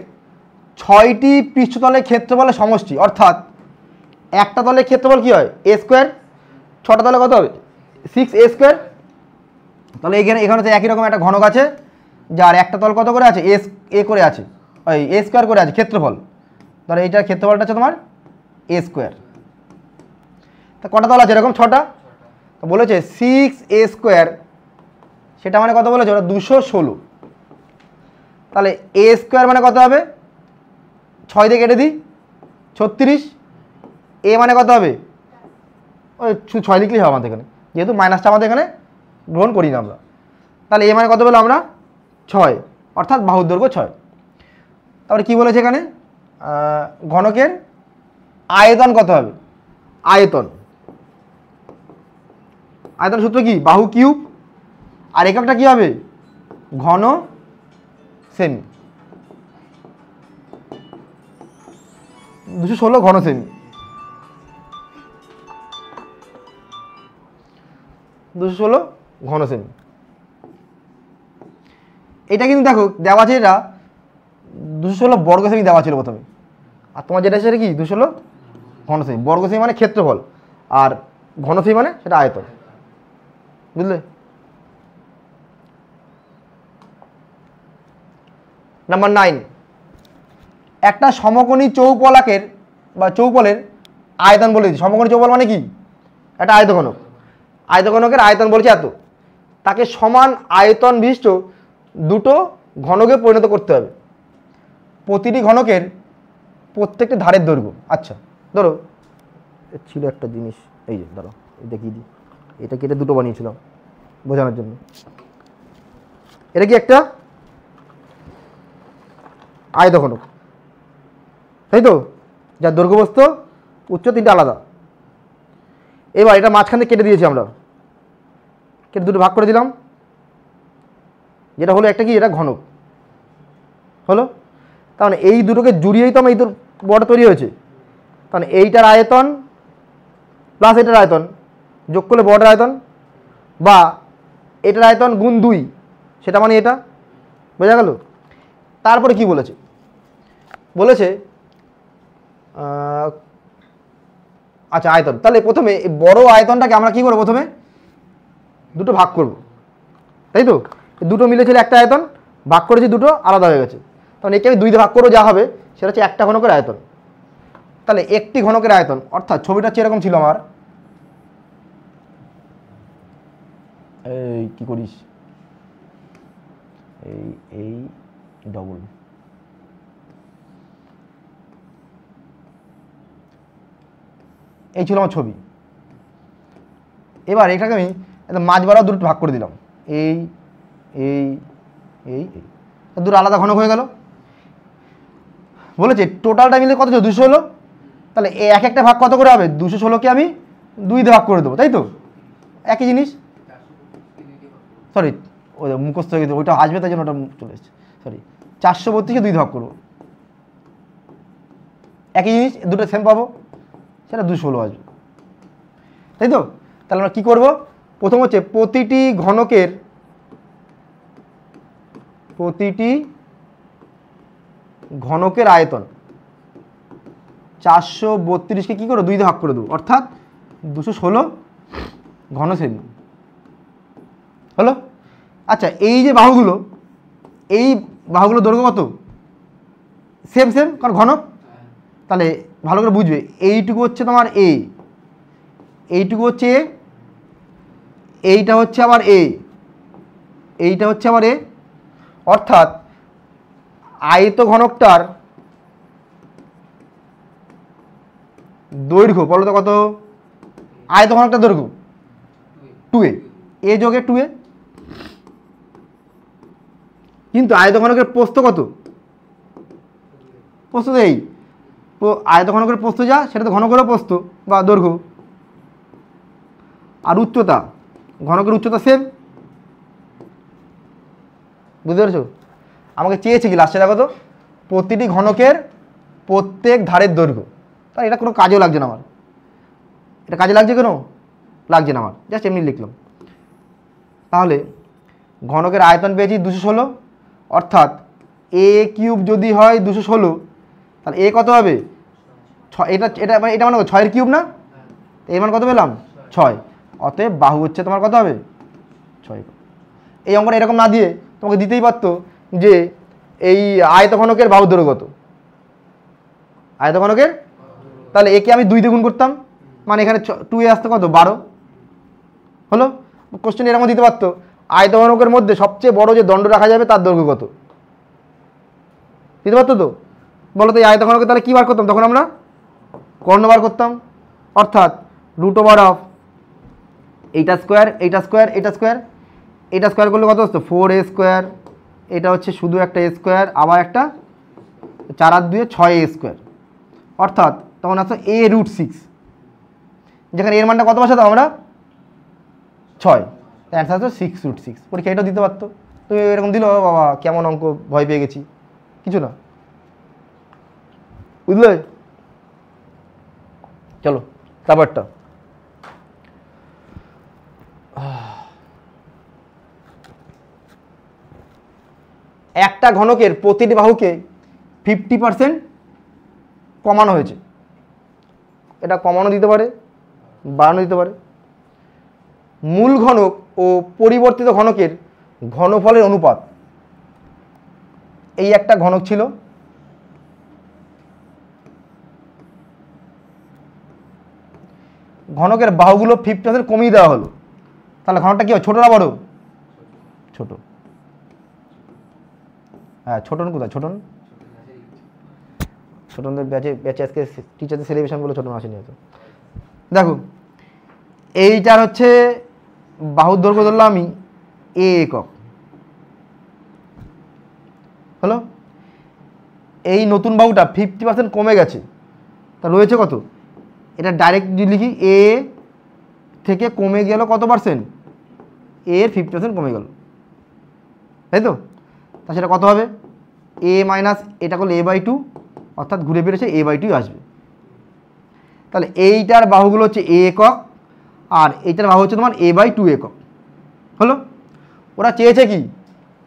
6টি পৃষ্ঠতলের ক্ষেত্রফলের সমষ্টি, অর্থাৎ একটা তলের ক্ষেত্রফল কি হয়? a², 6টা তলে কত হবে? 6a²। তাহলে এখানে তো একই রকম একটা ঘনক আছে যার একটা তল কত করে আছে? এ করে আছে, ওই a² করে আছে ক্ষেত্রফল। ধরো এইটার ক্ষেত্রফলটা আছে তোমার a²। তা কটা তল আছে? এরকম 6টা। তো বলেছে 6a², সেটা মানে কত বলেছে ওরা? 216। তাহলে a² মানে কত হবে? 6 দিয়ে কেটে দিই 36। এ মানে কত হবে? ওই 6 লিখলেই হবে আমাদের এখানে, যেহেতু মাইনাসটা আমাদের এখানে গ্রহণ করি না আমরা। তাহলে এ মানে কত বললাম আমরা? 6, অর্থাৎ বাহুর দৈর্ঘ্য 6। তারপরে কী বলেছে এখানে? ঘনকের আয়তন কত হবে? আয়তন, আয়তন সূত্র কি? বাহু কিউব, আর এককটা কি হবে? ঘন সেমি। 216 ঘন সেমি। 216 ঘন সেমি। এটা কিন্তু দেখো দেওয়া আছে, এটা 216 বর্গ সেমি দেওয়া ছিল প্রথমে, আর তোমার যেটা সেটা কি 216 ঘন সেমি। বর্গ সেমি মানে ক্ষেত্রফল, আর ঘন সেমি মানে সেটা আয়তন, বুঝলে? নাম্বার 9, একটা সমকোণী চৌপলাকের বা চৌপলের আয়তন বলে দিচ্ছি। সমকোণী চৌপল মানে কি? একটা আয়তঘনক, আয়তঘনকের আয়তন বলছে এত, তাকে সমান আয়তন বিশিষ্ট দুটো ঘনকে পরিণত করতে হবে। প্রতিটি ঘনকের প্রত্যেকটি ধারের দৈর্ঘ্য, আচ্ছা ধরো ছিল একটা জিনিস, এই যে ধরো এটা কি, এটা কেটে দুটো বানিয়েছিলাম বোঝানোর জন্য। এটা কি একটা আয়তঘনক, তাই তো, যার দৈর্ঘ্য বস্তু উচ্চ তিনটা আলাদা। এবার এটা মাঝখান থেকে কেটে দিয়েছি আমরা, কেটে দুটো ভাগ করে দিলাম, যেটা হলো একটা কি, এটা ঘনক হলো। তার মানে এই দুটোকে জুড়িয়েই তো আমার এই বড়টা তৈরি হয়েছে। তাহলে এইটার আয়তন প্লাস এটার আয়তন যোগ করলে বড়টার আয়তন, বা এটার আয়তন গুণ 2, সেটা মানে এটা, বোঝা গেল? তারপরে কি বলেছে? বলেছে আচ্ছা আয়তন, তাহলে প্রথমে এই বড় আয়তনটাকে আমরা কি করবো, প্রথমে দুটো ভাগ করব, তাই তো? দুটো মিলেছিল একটা আয়তন, ভাগ করেছি দুটো আলাদা হয়ে গেছে। তখন একে আমি 2 দিয়ে ভাগ করবো, যা হবে সেটা হচ্ছে একটা ঘনকের আয়তন। তাহলে একটি ঘনকের আয়তন, অর্থাৎ ছবিটা হচ্ছে এরকম ছিল আমার, এই কি করিস, এই ডবল, এই ছিল আমার ছবি। এবার এটাকে আমি মাঝ বাড়াও দুটো ভাগ করে দিলাম, এই এই এই এই দুটো আলাদা ঘনক হয়ে গেল। বলেছে টোটালটা মিলে কত ছিল, 216। তাহলে এক একটা ভাগ কত করে হবে, 216কে আমি 2 দিয়ে ভাগ করে দেবো, তাই তো? একই জিনিস, সরি ওই মুখস্থ হয়ে গেছে, ওইটা আসবে তাই জন্য ওটা চলে এসেছে, সরি। 432কে 2 দিয়ে ভাগ করবো, একই জিনিস, দুটো সেম পাবো, সেটা 216 আসবে, তাই তো? তাহলে আমরা কী করবো, প্রথম হচ্ছে প্রতিটি ঘনকের আয়তন 432কে কী করো, 2 দিয়ে ভাগ করে দেবো, অর্থাৎ 216 ঘন সেমি হলো। আচ্ছা এই যে বাহুগুলো, এই বাহুগুলো দৈর্ঘ্য কত, সেম সেম, কারণ ঘনক। তাহলে ভালো করে বুঝবে, এইটুকু হচ্ছে তোমার এ, এইটুকু হচ্ছে এ, এইটা হচ্ছে আবার এ, এইটা হচ্ছে আবার এ, অর্থাৎ আয়ত ঘনকটার দৈর্ঘ্য বলো তো কত, আয়ত ঘনকটার দৈর্ঘ্য 2a, এ যোগে 2a। কিন্তু আয়ত ঘনকের প্রস্থ কত, প্রস্থ তো এই, আয়ত ঘনকের প্রস্থ যা, সেটা তো ঘনকেরও প্রস্থ বা দৈর্ঘ্য। আর উচ্চতা, ঘনকের উচ্চতা সেম, বুঝতে পেরেছো? আমাকে চেয়েছে কি লাস্টে, দেখো তো, প্রতিটি ঘনকের প্রত্যেক ধারের দৈর্ঘ্য। তাই এটা কোনো কাজেও লাগছে না আমার, এটা কাজে লাগছে কেন, লাগছে না আমার, জাস্ট এমনি লিখলাম। তাহলে ঘনকের আয়তন পেয়েছি 216, অর্থাৎ এ কিউব যদি হয় 216, তাহলে এ কত হবে, 6, এটা এটা এটা মানে 6-এর কিউব না, এর মান কত পেলাম 6, অতএব বাহু হচ্ছে তোমার কত হবে 6। এই অঙ্কটা এরকম না দিয়ে তোমাকে দিতেই পারতো যে এই আয়তঘনকের বাহু দৈর্ঘ্য কত, আয়তঘনকের, তাহলে একে আমি 2 দিয়ে গুণ করতাম, মানে এখানে 2a আসতে কত 12 হলো। কোশ্চেন এরকম দিতে পারতো, আয়তঘনকের মধ্যে সবচেয়ে বড় যে দণ্ড রাখা যাবে তার দৈর্ঘ্য কত, দিতে পারতো তো। বলো তো এই আয়তঘনকে তাহলে কী বার করতাম, তখন আমরা কর্ণ বার করতাম, অর্থাৎ √, এইটা স্কোয়ার, এইটা স্কোয়ার, এইটা স্কোয়ার, এটা স্কোয়ার করলে কত হচ্ছে 4a স্কোয়ার, এটা হচ্ছে শুধু একটা a স্কোয়ার, আবার একটা 4 আর 2 6a স্কোয়ার, অর্থাৎ তখন আসতো a√6, যেখানে এর মানটা কত বসাতাম আমরা 6, অ্যান্সার হচ্ছে 6√6। পরীক্ষা এটাও দিতে পারতো, তুমি এরকম দিল, বাবা কেমন অঙ্ক, ভয় পেয়ে গেছি, কিছু না, বুঝলে? চলো তারপরটা। একটা ঘনকের প্রতিটি বাহুকে 50% কমানো হয়েছে। এটা কমানো দিতে পারে, বাড়ানো দিতে পারে। মূল ঘনক ও পরিবর্তিত ঘনকের ঘনফলের অনুপাত। এই একটা ঘনক ছিল, ঘনকের বাহুগুলো 50% কমিয়ে দেওয়া হলো, তাহলে ঘনকটা কি হয়, ছোট না বড়? ছোট। হ্যাঁ, ছোটন কোথায়? ছোটনদের ব্যাচে আজকে টিচারদের সেলিব্রেশন বলে ছোটন আসেনি হয়তো। দেখো এইটার হচ্ছে বাহুর দৈর্ঘ্য ধরলাম আমি এ একক, হলো। এই নতুন বাহুটা 50% কমে গেছে, তা রয়েছে কত? এটা ডাইরেক্ট যদি লিখি এ থেকে কমে গেল কত পার্সেন্ট? এর 50% কমে গেল, তাই তো? তা সেটা কত হবে? এ মাইনাস এটা করলে a/2, অর্থাৎ ঘুরে ফিরেছে a/2 আসবে। তাহলে এইটার বাহুগুলো হচ্ছে এ একক, আর এইটার বাহু হচ্ছে তোমার a/2 একক, হলো। ওরা চেয়েছে কি,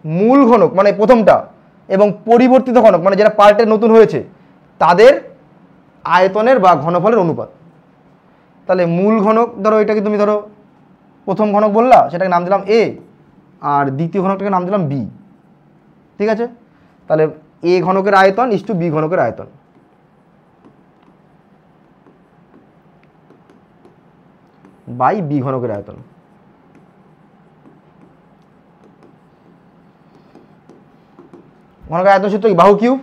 মূল ঘনক মানে প্রথমটা এবং পরিবর্তিত ঘনক মানে যেটা পাল্টে নতুন হয়েছে তাদের আয়তনের বা ঘনফলের অনুপাত। তাহলে মূল ঘনক ধরো এটাকে তুমি ধরো প্রথম ঘনক বললা, সেটাকে নাম দিলাম এ, আর দ্বিতীয় ঘনকটাকে নাম দিলাম বি, ঠিক আছে? তাহলে এ ঘনকের আয়তন ইস টু বি ঘনকের আয়তন। বাই বি ঘনকের আয়তন। ঘনকের আয়তন সূত্র কি? বাহু কিউব।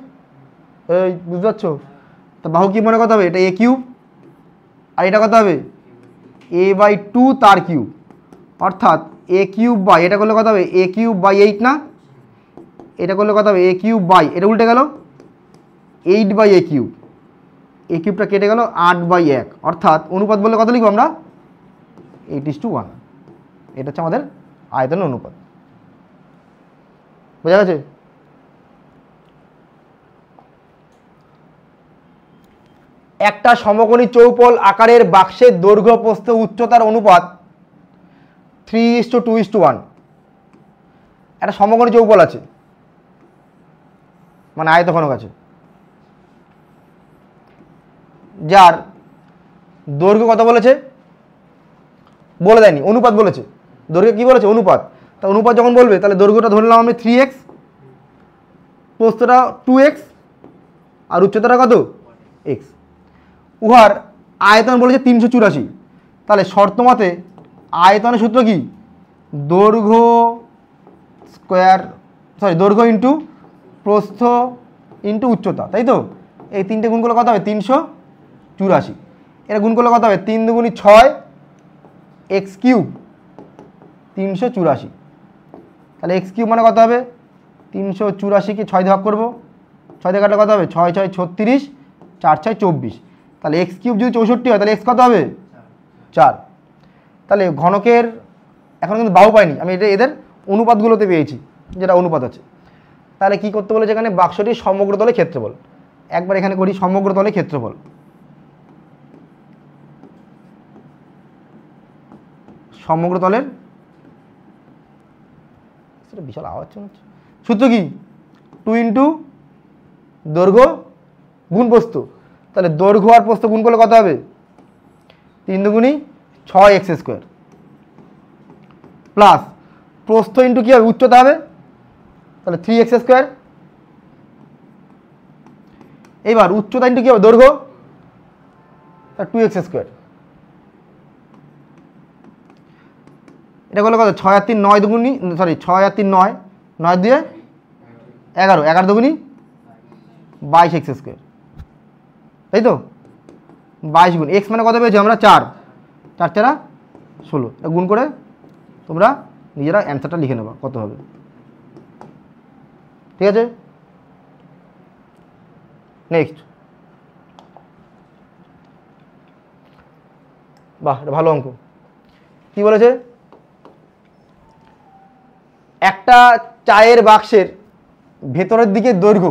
এই বুঝতে পারছো? তো বাহু কিউব মনে কত হবে? এটা এ কিউব, আর এটা কত হবে? a/2 তার কিউব, অর্থাৎ এ কিউব বাই এটা করলে কত হবে? এ কিউব বাই 8 না? এটা করলে কত হবে? এ কিউব বাই, এটা উল্টে গেল 8 বাই এ কিউব, এ কিউবটা কেটে গেল 8/1, অর্থাৎ অনুপাত বললে কত লিখবো আমরা? 8:1। এটা হচ্ছে আমাদের আয়তনের অনুপাত। বোঝা গেছে? একটা সমকোণী চৌপল আকারের বাক্সের দৈর্ঘ্য প্রস্থ উচ্চতার অনুপাত 3:2:1। একটা সমকোণী চৌপল আছে, মানে আয়তঘনক আছে, যার দৈর্ঘ্য কত বলেছে? বলে দেয়নি, অনুপাত বলেছে। দৈর্ঘ্য কি বলেছে? অনুপাত। তা অনুপাত যখন বলবে তাহলে দৈর্ঘ্যটা ধরলাম আমি 3x, প্রস্থটা 2x, আর উচ্চতাটা কত? x। উহার আয়তন বলেছে 384। তাহলে শর্ত মতে আয়তনের সূত্র কি? দৈর্ঘ্য স্কোয়ার, দৈর্ঘ্য ইন্টু প্রস্থ ইন্টু উচ্চতা, তাই তো? এই তিনটে গুণ করলে কত হবে? 384। এটা গুণ করলে কত হবে? 3 দুগুণী 6 এক্স কিউব 384। তাহলে এক্স কিউব মানে কত হবে? 384কে 6 দিয়ে ভাগ করবো, 6 দিয়ে কাটলে কত হবে? 6 6 36, 4 6 24। তাহলে এক্স কিউব যদি 64 হয় তাহলে এক্স কত হবে? 4। তাহলে ঘনকের এখন কিন্তু বাহু পাইনি আমি, এটা এদের অনুপাতগুলোতে পেয়েছি, যেটা অনুপাত আছে। তাহলে কি করতে বলেছে এখানে? বাক্সটি সমগ্র তলে ক্ষেত্রফল। একবার এখানে করি সমগ্র তলে ক্ষেত্রফল। সমগ্র তলের বিশাল আওয়াজ হচ্ছে। সূত্র কি? 2 ইন্টু দৈর্ঘ্য গুণ প্রস্থ। তাহলে দৈর্ঘ্য আর প্রস্থ গুণ করলে কত হবে? 3 দুগুণী 6x², প্লাস প্রস্থ ইন্টু কি হবে? উচ্চতা হবে, তাহলে 3x²। এইবার উচ্চতা ইন্টু কি হবে? দৈর্ঘ্য, 2x²। এটা করলে কত? 6 আর 3 9 দুগুণী, 6 আর 3 9, 9 দিয়ে 11, 11 দুগুণী 22x², তাই তো? 22 গুণ x মানে কত পেয়েছি আমরা? 4, 4 4 16। এটা গুণ করে তোমরা নিজেরা অ্যান্সারটা লিখে নেবা কত হবে, ঠিক আছে? নেক্সট। বাহ, এটা ভালো অঙ্ক। কি বলেছে? একটা চায়ের বাক্সের ভেতরের দিকে দৈর্ঘ্য,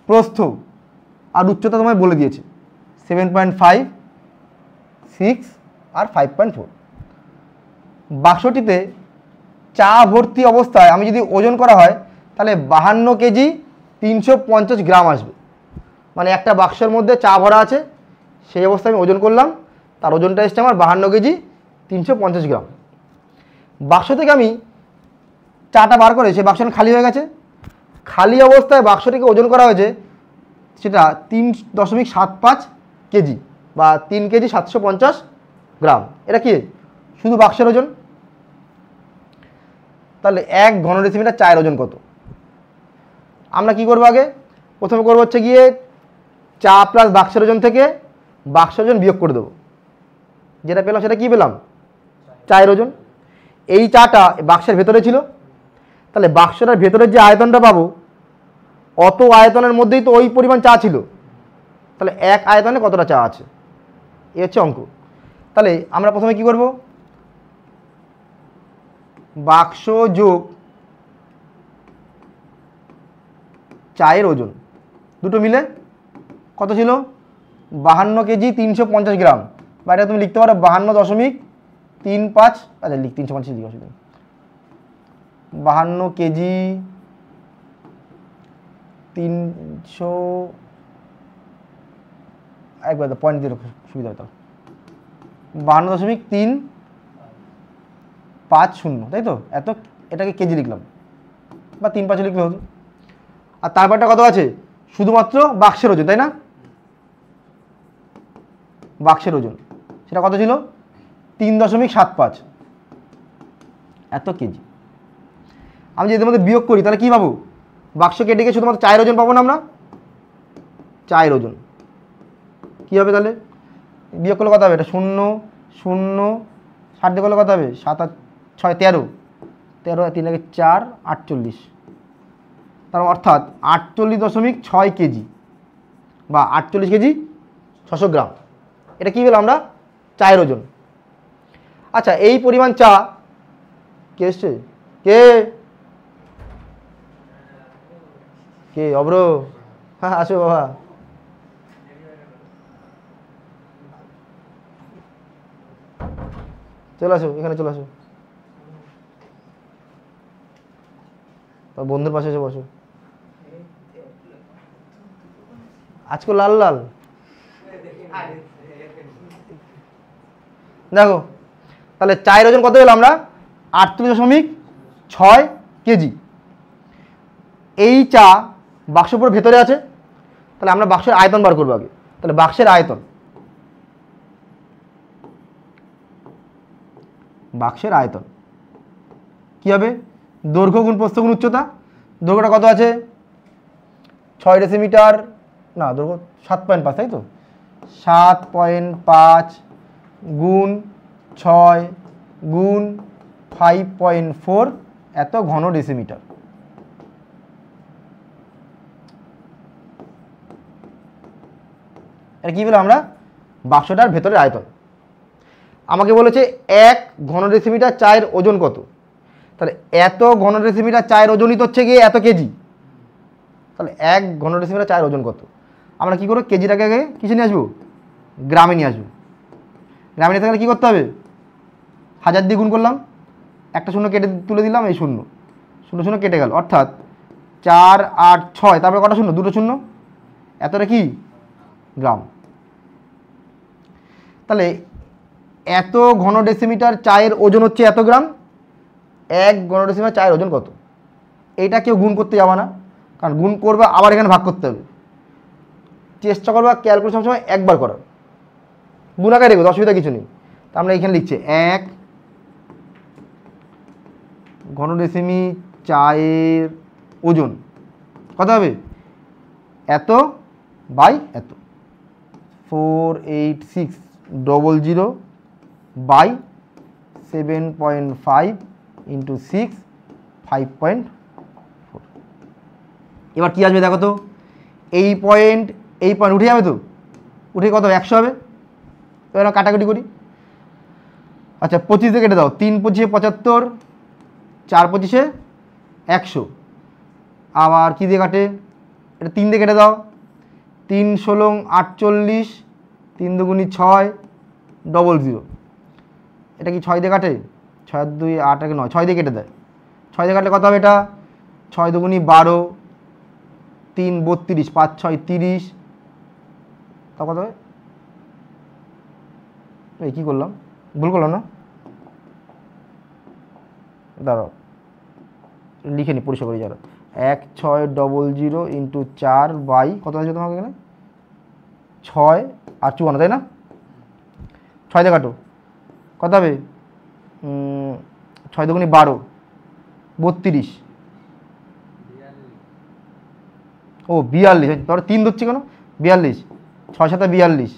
প্রস্থ আর উচ্চতা তোমায় বলে দিয়েছে 7.5, 6 আর 5.4। বাক্সটিতে চা ভর্তি অবস্থায় আমি যদি ওজন করা হয় তাহলে 52 কেজি 350 গ্রাম আসবে। মানে একটা বাক্সের মধ্যে চা ভরা আছে, সেই অবস্থায় আমি ওজন করলাম, তার ওজনটা এসছে আমার 52 কেজি 350 গ্রাম। বাক্স থেকে আমি চাটা বার করে সেই বাক্সটা খালি হয়ে গেছে। খালি অবস্থায় বাক্সটিকে ওজন করা হয়েছে, সেটা 3.75 কেজি বা 3 কেজি 750 গ্রাম। এটা কি শুধু বাক্সের ওজন। তাহলে 1 ঘন ডেসিমিটার চায়ের ওজন কত? আমরা কি করবো, আগে প্রথমে করবো হচ্ছে গিয়ে চা প্লাস বাক্সের ওজন থেকে বাক্সের ওজন বিয়োগ করে দেবো। যেটা পেলাম সেটা কি পেলাম? চায়ের ওজন। এই চাটা বাক্সের ভেতরে ছিল, তাহলে বাক্সটার ভেতরের যে আয়তনটা পাবো, অত আয়তনের মধ্যেই তো ওই পরিমাণ চা ছিল, তাহলে এক আয়তনে কতটা চা আছে, এ হচ্ছে অঙ্ক। তাহলে আমরা প্রথমে কি করব, বাক্স যোগ চায়ের ওজন দুটো মিলে কত ছিল? 52 কেজি 350 গ্রাম, বা এটা তুমি লিখতে পারো 52.35। আচ্ছা লিখ 350 লিখ, অসুবিধা নেই। 52 কেজি 300, একবার পয়েন্ট দিয়ে সুবিধা হতো, 52.350, তাই তো? এত, এটাকে কেজি লিখলাম বা 35 লিখলে হতো। আর তারপরটা কত আছে? শুধুমাত্র বাক্সের ওজন, তাই না? বাক্সের ওজন সেটা কত ছিল? 3.75 এত কেজি। আমি যদি এর মধ্যে বিয়োগ করি তাহলে কি পাবো? বাক্স কেটে গিয়ে শুধুমাত্র চায়ের ওজন পাবো না আমরা? চায়ের ওজন কী হবে তাহলে? বিয়োগ করলে কত হবে? এটা 0 0 60 দিয়ে করলে কত হবে? 7 আর 6 13, 13 3 আগে 4 48, তার অর্থাৎ 48.6 কেজি বা 48 কেজি 600 গ্রাম। এটা কী পেলাম আমরা? চায়ের ওজন। আচ্ছা, এই পরিমাণ চা কে এসছে? কে কে অব্র? হ্যাঁ আসো বাবা। চলে আসো, এখানে চলে আসো, বন্ধুর পাশে এসে বসো। আজকে লাল লাল দেখো। তাহলে চায়ের ওজন কত পেলাম আমরা? 48.6 কেজি। এই চা বাক্স পুরো ভেতরে আছে, তাহলে আমরা বাক্সের আয়তন বার করবো আগে। তাহলে বাক্সের আয়তন, বাক্সের আয়তন কি হবে? দৈর্ঘ্য গুণ প্রস্থ গুণ উচ্চতা। দৈর্ঘ্যটা কত আছে? 6 ডেসিমিটার, না দৈর্ঘ্য 7.5, তাই তো? 7.5 গুণ 6 গুণ 5.4 এত ঘন ডেসিমিটার। এটা কী পেলাম আমরা? বাক্সটার ভেতরের আয়তন। আমাকে বলেছে 1 ঘন ডেসিমিটার চায়ের ওজন কত? তাহলে এত ঘন ডেসিমিটার চায়ের ওজনই তো হচ্ছে গিয়ে এত কেজি। তাহলে 1 ঘন ডেসিমিটার চায়ের ওজন কত? আমরা কী করবো? কেজিটাকে আগে কিসে নিয়ে আসবো? গ্রামে নিয়ে আসবো। গ্রামে নিতে গেলে কী করতে হবে? 1000 দিয়ে গুণ করলাম, একটা শূন্য কেটে তুলে দিলাম, এই 0 0 0 কেটে গেল, অর্থাৎ 4 8 6, তারপরে কটা শূন্য? দুটো শূন্য, এতটা কি গ্রাম। তাহলে এত ঘন ডেসিমিটার চায়ের ওজন হচ্ছে এত গ্রাম। 1 ঘন ডেসিমিটার চায়ের ওজন কত? এইটা কেউ গুণ করতে যাবে না, কারণ গুণ করবে আবার এখানে ভাগ করতে হবে। চেষ্টা করবা ক্যালকুলেশন সবসময় একবার করার, গুণাকার রেখো, অসুবিধা কিছু নেই। তা আমরা এখানে লিখছি 1 ঘন ডেসিমি চায়ের ওজন কত হবে? এত বাই এত, 48600 বাই 7.5 ইন্টু 6 5.4। এবার কী আসবে দেখো তো? এই পয়েন্ট উঠে যাবে তো? উঠে কত? 100 হবে। এবার কাটাকুটি করি। আচ্ছা 25 দিয়ে কেটে দাও, 3 25 75, 4 25 100। আবার কী দিয়ে কাটে? এটা 3 দিয়ে কেটে দাও, 3 16 48, 3 দুগুণি 6 00। এটা কি 6 দিয়ে কাটে? 6 2 8 9, 6 দিয়ে কেটে দেয়। 6 দিয়ে কাটলে কত হবে? এটা ছয় দুগুনি 12, 3 32, 5 6 30, তা কত হবে? এই কী করলাম, ভুল করলাম না? দাঁড়াও লিখে নি, পরিষ্কার করে যারা 1600 ইন্টু 4 বাই কত আছে তোমাকে এখানে 6 আর 54, তাই না? 6 দিয়ে কাটো, কত হবে? 6 দুগুনি 12, 32, ও 42, তারপরে 3 ধরছি কেন? 42, 6 7 42,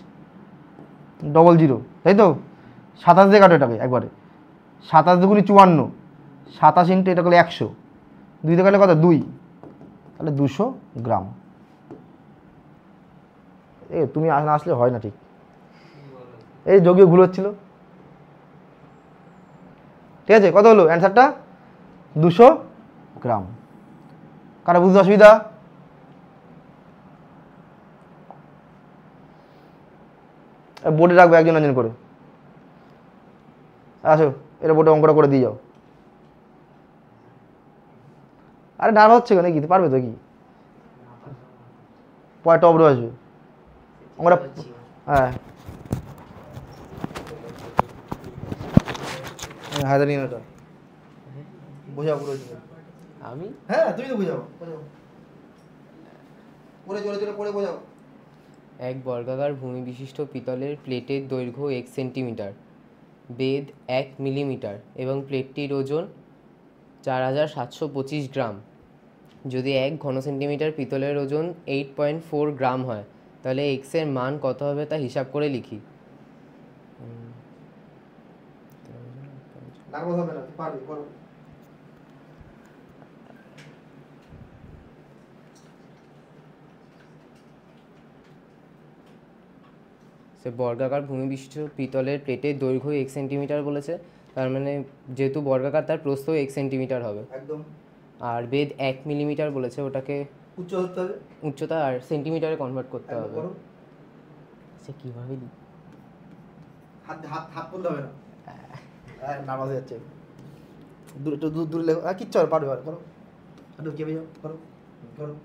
00, তাই তো? 27 দিয়ে কাটো এটাকে একবারে, 27 দুগুনি 54, 27 ইন্টু এটা করলে 100, 2 দিয়ে কাটলে কত? 2, তাহলে 200 গ্রাম। তুমি না আসলে হয় না ঠিক, এই যোগীয় ভুল হচ্ছিল। ঠিক আছে, কত হলো অ্যান্সারটা? 200 গ্রাম। কারো বুঝতে অসুবিধা? বোর্ডে রাখবে একজন একজন করে। আসো এটা বোর্ডে অঙ্কটা করে দিয়ে যাও। আরে ডার হচ্ছে কেন, কি পারবে তো? কি পরে টপরে আসবে অঙ্কটা? হ্যাঁ হায়দার নিয়ে ওটা বোঝাও পুরো। আমি? হ্যাঁ তুমি তো বোঝাও, পড়ে জোরে জোরে পড়ে বোঝাও। এক বর্গাকার ভূমি বিশিষ্ট পিতলের প্লেটের দৈর্ঘ্য 1 সেন্টিমিটার, বেধ 1 মিলিমিটার এবং প্লেটটির ওজন 4725 গ্রাম। যদি 1 ঘন সেন্টিমিটার পিতলের ওজন 8.4 গ্রাম হয়, তাহলে এক্স এর মান কত হবে তা হিসাব করে লিখি। নার্ভাস হবে না, পারবে, করো। সে বর্গাকার ভূমি বিশিষ্ট পিতলের প্লেটের দৈর্ঘ্য 1 সেন্টিমিটার বলেছে, তার মানে যেহেতু বর্গাকার তার প্রস্থ 1 সেন্টিমিটার হবে। একদম। আর বেধ 1 মিলিমিটার বলেছে, ওটাকে উচ্চ হতে হবে, উচ্চতা আর সেন্টিমিটারে কনভার্ট করতে একদম হবে। করো। সে কীভাবে লিখ, হাত হাত হাত তুলতে হবে না, নার্ভাস হয়ে যাচ্ছে। দূরে একটু দূরে লেখো, কিচ্ছু হবে, পারবে, করো। একটু কেঁপে যাও, করো করো।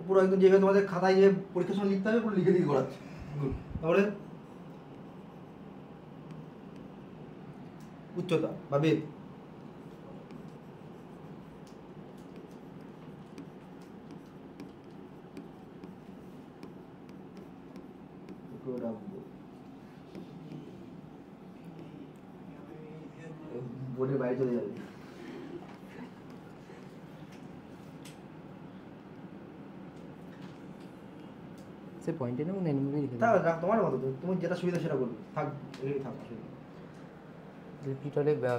পুরো একদম যেভাবে তোমাদের খাতায় যে পরীক্ষার সময় লিখতে হবে পুরো লিখে দিয়ে করাচ্ছে। তারপরে উচ্চতা বা বেদ, বোর্ডের বাইরে চলে যাবে। সে পয়েন্টে নেব না এমনি লিখে তা তোমার মতো, তুমি যেটা সুবিধা সেটা করবে, থাক এটাই থাক।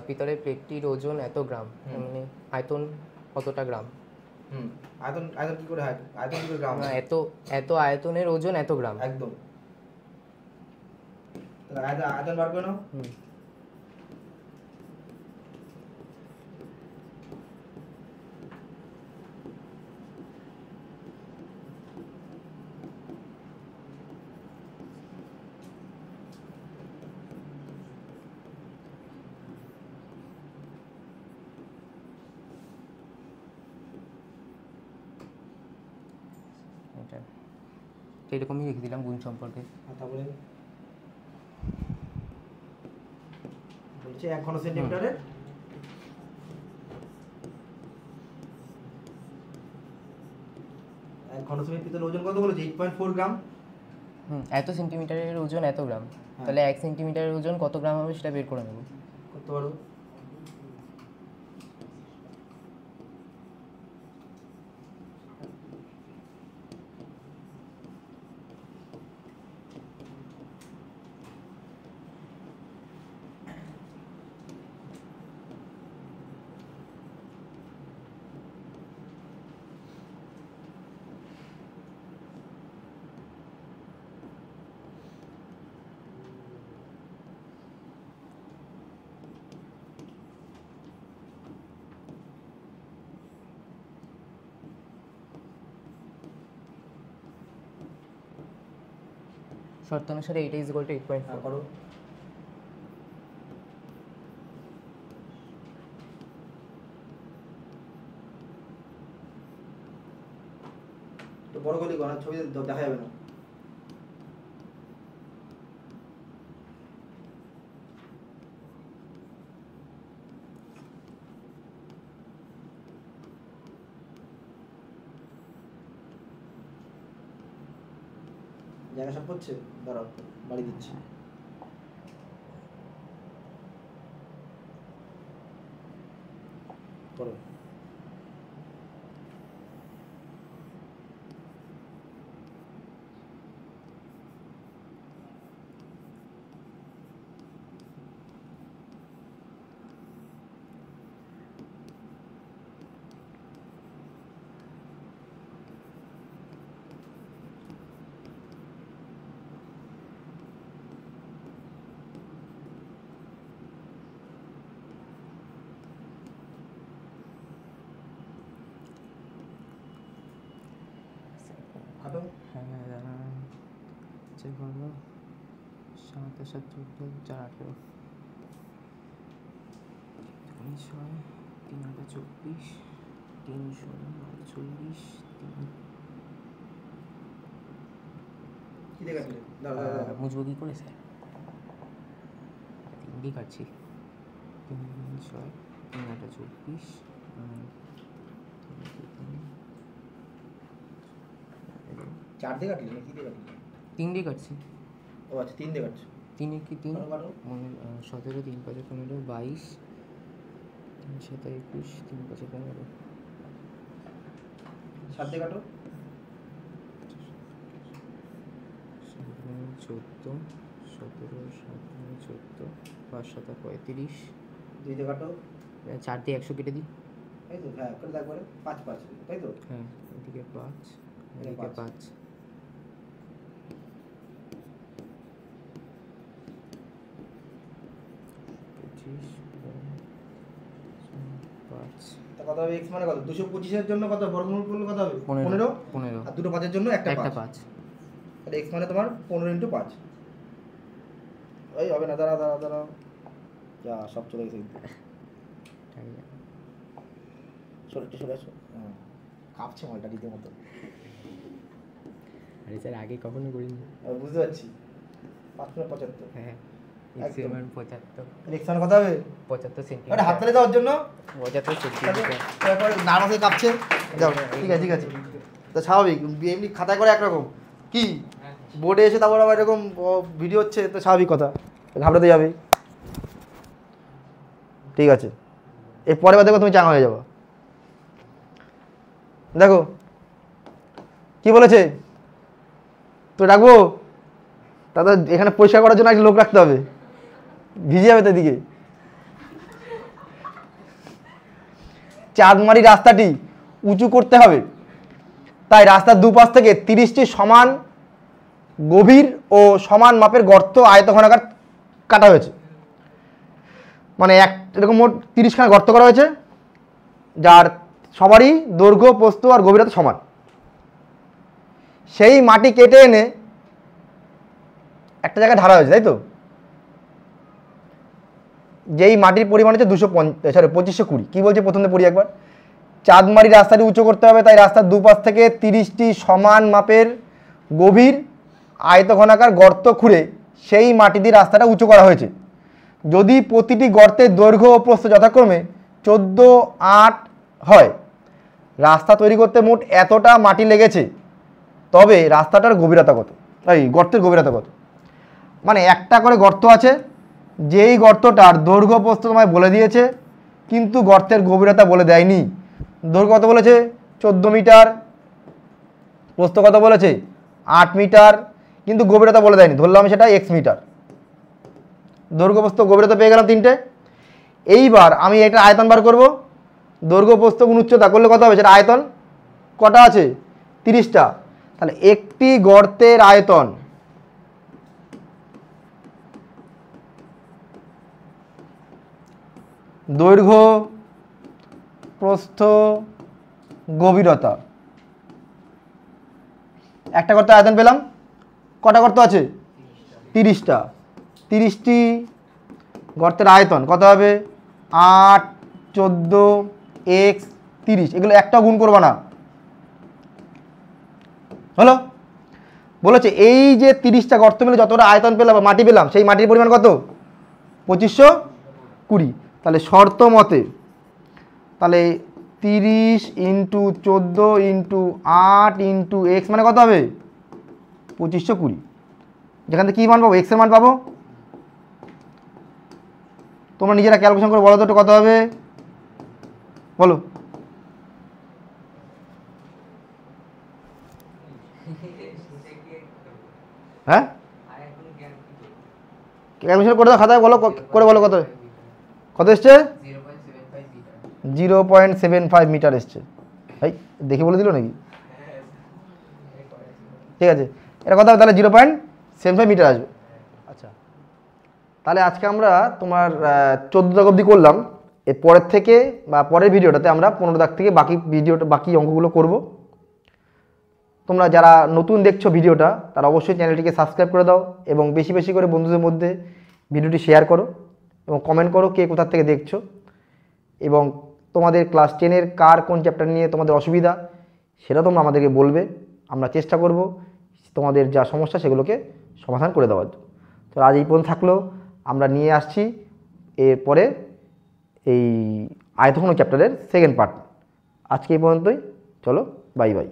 পিতলের প্লেটটির ওজন এত গ্রাম, মানে আয়তন কতটা গ্রাম? আয়তন আয়তন কি করে হয়, আয়তন কি করে গ্রাম? না, এত এত আয়তনের ওজন এত গ্রাম। একদম। তাহলে আয়তন আয়তন বার করে নাও। এরকমই লিখে দিলাম গুণ সম্পর্কে। তারপরে বলছে 1 ঘন সেন্টিমিটারে 1 ঘন সেন্টিমিটার ওজন কত বলেছে? 8.4 গ্রাম। এত সেন্টিমিটারের ওজন এত গ্রাম, তাহলে 1 সেন্টিমিটারের ওজন কত গ্রাম হবে সেটা বের করে নেব। করতে পারো। শর্ত অনুসারে এইটা ইজ ইকুয়াল টু 8.4। করো। তো বড় করে লিখো না, ছবি দেখা যাবে না। জায়গা সব হচ্ছে, দাঁড়াও বাড়ি দিচ্ছি। করো। খাটো। হ্যাঁ দাঁড়ান, চেক করবো। 7 আর 7 14 4 18 6 3 8 24 3 16 48 কি দেখাচ্ছিলে? দাঁড়াও। মুছবো কি করে স্যার? 3 দিয়ে কাটছি। 3 6 3 8 24 4 দিয়ে কাটলি না কি দিয়ে কাটলি? 3 দিয়ে কাটছি। ও আচ্ছা 3 দিয়ে কাটছো। 3 কি 3 কাটো। 17 3 5 15 22 3 7 21 3 5 15 7 দিয়ে কাটো। 14 17 14 5 7 35 2 দিয়ে কাটো। 4 দিয়ে 100 কেটে দিই। এই তো হ্যাঁ করে একবারে 5 5 তাই তো? হ্যাঁ, এদিকে 5 এদিকে 5 5 তা কত হবে? x মানে কত? 225 এর জন্য কত বর্গমূল করলে কত হবে? 15 আর দুটো 5 এর জন্য একটা 5। তাহলে x মানে তোমার 15 × 5। ওই হবে না, দাঁড়া যা সব চলে গেছে। চলে আসো। হ্যাঁ কাঁপছে মালটা দিতে মতো। আরে স্যার আগে কখনো করিনি। আমি বুঝতে পারছি। 5 × 75। হ্যাঁ, একদম। x মান 75 x মানে কত হবে? 75 আরে সেন্টিমিটার। হাত তালি দেওয়ার জন্য 75 সেন্টিমিটার। তারপর নার্ভাসে কাঁপছে। যাও ঠিক আছে তো স্বাভাবিক, এমনি খাতায় করে একরকম, কি বোর্ডে এসে তারপর আবার এরকম ভিডিও হচ্ছে, তো স্বাভাবিক কথা, ঘাবড়াতে যাবে। ঠিক আছে, এর পরের বার দেখো তুমি চাঙা হয়ে যাবো। দেখো কি বলেছে, তো রাখবো তাদের এখানে পরিষ্কার করার জন্য একটা লোক রাখতে হবে, ভিজে যাবে তো এদিকে। চাঁদমারি রাস্তাটি উঁচু করতে হবে, তাই রাস্তার দুপাশ থেকে 30টি সমান গভীর ও সমান মাপের গর্ত আয়তঘনাকার কাটা হয়েছে। মানে এরকম মোট 30খানা গর্ত করা হয়েছে, যার সবারই দৈর্ঘ্য প্রস্থ আর গভীরতা সমান। সেই মাটি কেটে এনে একটা জায়গায় ঢালা হয়েছে, তাই তো? যেই মাটির পরিমাণ হচ্ছে 2520। কি বলছে প্রথমে পড়ি একবার। চাঁদমারি রাস্তাটি উঁচু করতে হবে, তাই রাস্তার দুপাশ থেকে 30টি সমান মাপের গভীর আয়তঘনাকার গর্ত খুঁড়ে সেই মাটি দিয়ে রাস্তাটা উঁচু করা হয়েছে। যদি প্রতিটি গর্তের দৈর্ঘ্য ও প্রস্থ যথাক্রমে 14, 8 হয়, রাস্তা তৈরি করতে মোট এতটা মাটি লেগেছে, তবে রাস্তাটার গভীরতা কত? এই গর্তের গভীরতা কত? মানে একটা করে গর্ত আছে, যেই গর্তটার দৈর্ঘ্য প্রস্থ তোমায় বলে দিয়েছে, কিন্তু গর্তের গভীরতা বলে দেয়নি। দৈর্ঘ্য কত বলেছে? 14 মিটার, প্রস্থ কত বলেছে? 8 মিটার, কিন্তু গভীরতা বলে দেয়নি, ধরলাম সেটা x মিটার। দৈর্ঘ্য প্রস্থ গভীরতা পেয়ে গেলাম তিনটে। এইবার আমি এটা আয়তন বার করব। দৈর্ঘ্য প্রস্থ গুণ উচ্চতা করলে কত হবে? সেটা আয়তন কটা আছে? 30টা। তাহলে একটি গর্তের আয়তন দৈর্ঘ্য প্রস্থ গভীরতা, একটা গর্ত আয়তন পেলাম। কটা গর্ত আছে? 30টা, 30টি গর্তের আয়তন কত হবে? 8, 14, x 30, এগুলো একটাও গুণ করবা না। হলো? বলেছে এই যে 30টা গর্ত মিলে যতটা আয়তন পেলাম বা মাটি পেলাম, সেই মাটির পরিমাণ কত? 2520। তাহলে শর্ত মতে তাহলে 30 × 14 × 8 × x মানে কত হবে? 2520। যেখান থেকে কী মান পাবো? এক্সের মান পাবো। তোমরা নিজেরা ক্যালকুলেশন করে বলো তো কত হবে, বলো। হ্যাঁ, ক্যালকুলেশন করে দাও খাতায়, বলো করে বলো কত কত এসছে? 0.75 মিটার এসছে। এই দেখে বলে দিল নাকি? ঠিক আছে, এটা কথা হবে তাহলে 0.75 মিটার আসবে। আচ্ছা, তাহলে আজকে আমরা তোমার 14 দাগ অবধি করলাম। এর পরের থেকে বা পরের ভিডিওটাতে আমরা 15 দাগ থেকে বাকি অঙ্কগুলো করব। তোমরা যারা নতুন দেখছো ভিডিওটা, তারা অবশ্যই চ্যানেলটিকে সাবস্ক্রাইব করে দাও এবং বেশি বেশি করে বন্ধুদের মধ্যে ভিডিওটি শেয়ার করো এবং কমেন্ট করো কে কোথা থেকে দেখছো, এবং তোমাদের ক্লাস 10-এর কার কোন চ্যাপ্টার নিয়ে তোমাদের অসুবিধা সেটা তোমরা আমাদেরকে বলবে। আমরা চেষ্টা করব তোমাদের যা সমস্যা সেগুলোকে সমাধান করে দেওয়ার। তো আজ এই পর্যন্ত থাকলো, আমরা নিয়ে আসছি এরপরে এই আয়তঘন চ্যাপ্টারের সেকেন্ড পার্ট। আজকে এই পর্যন্তই, চলো বাই বাই।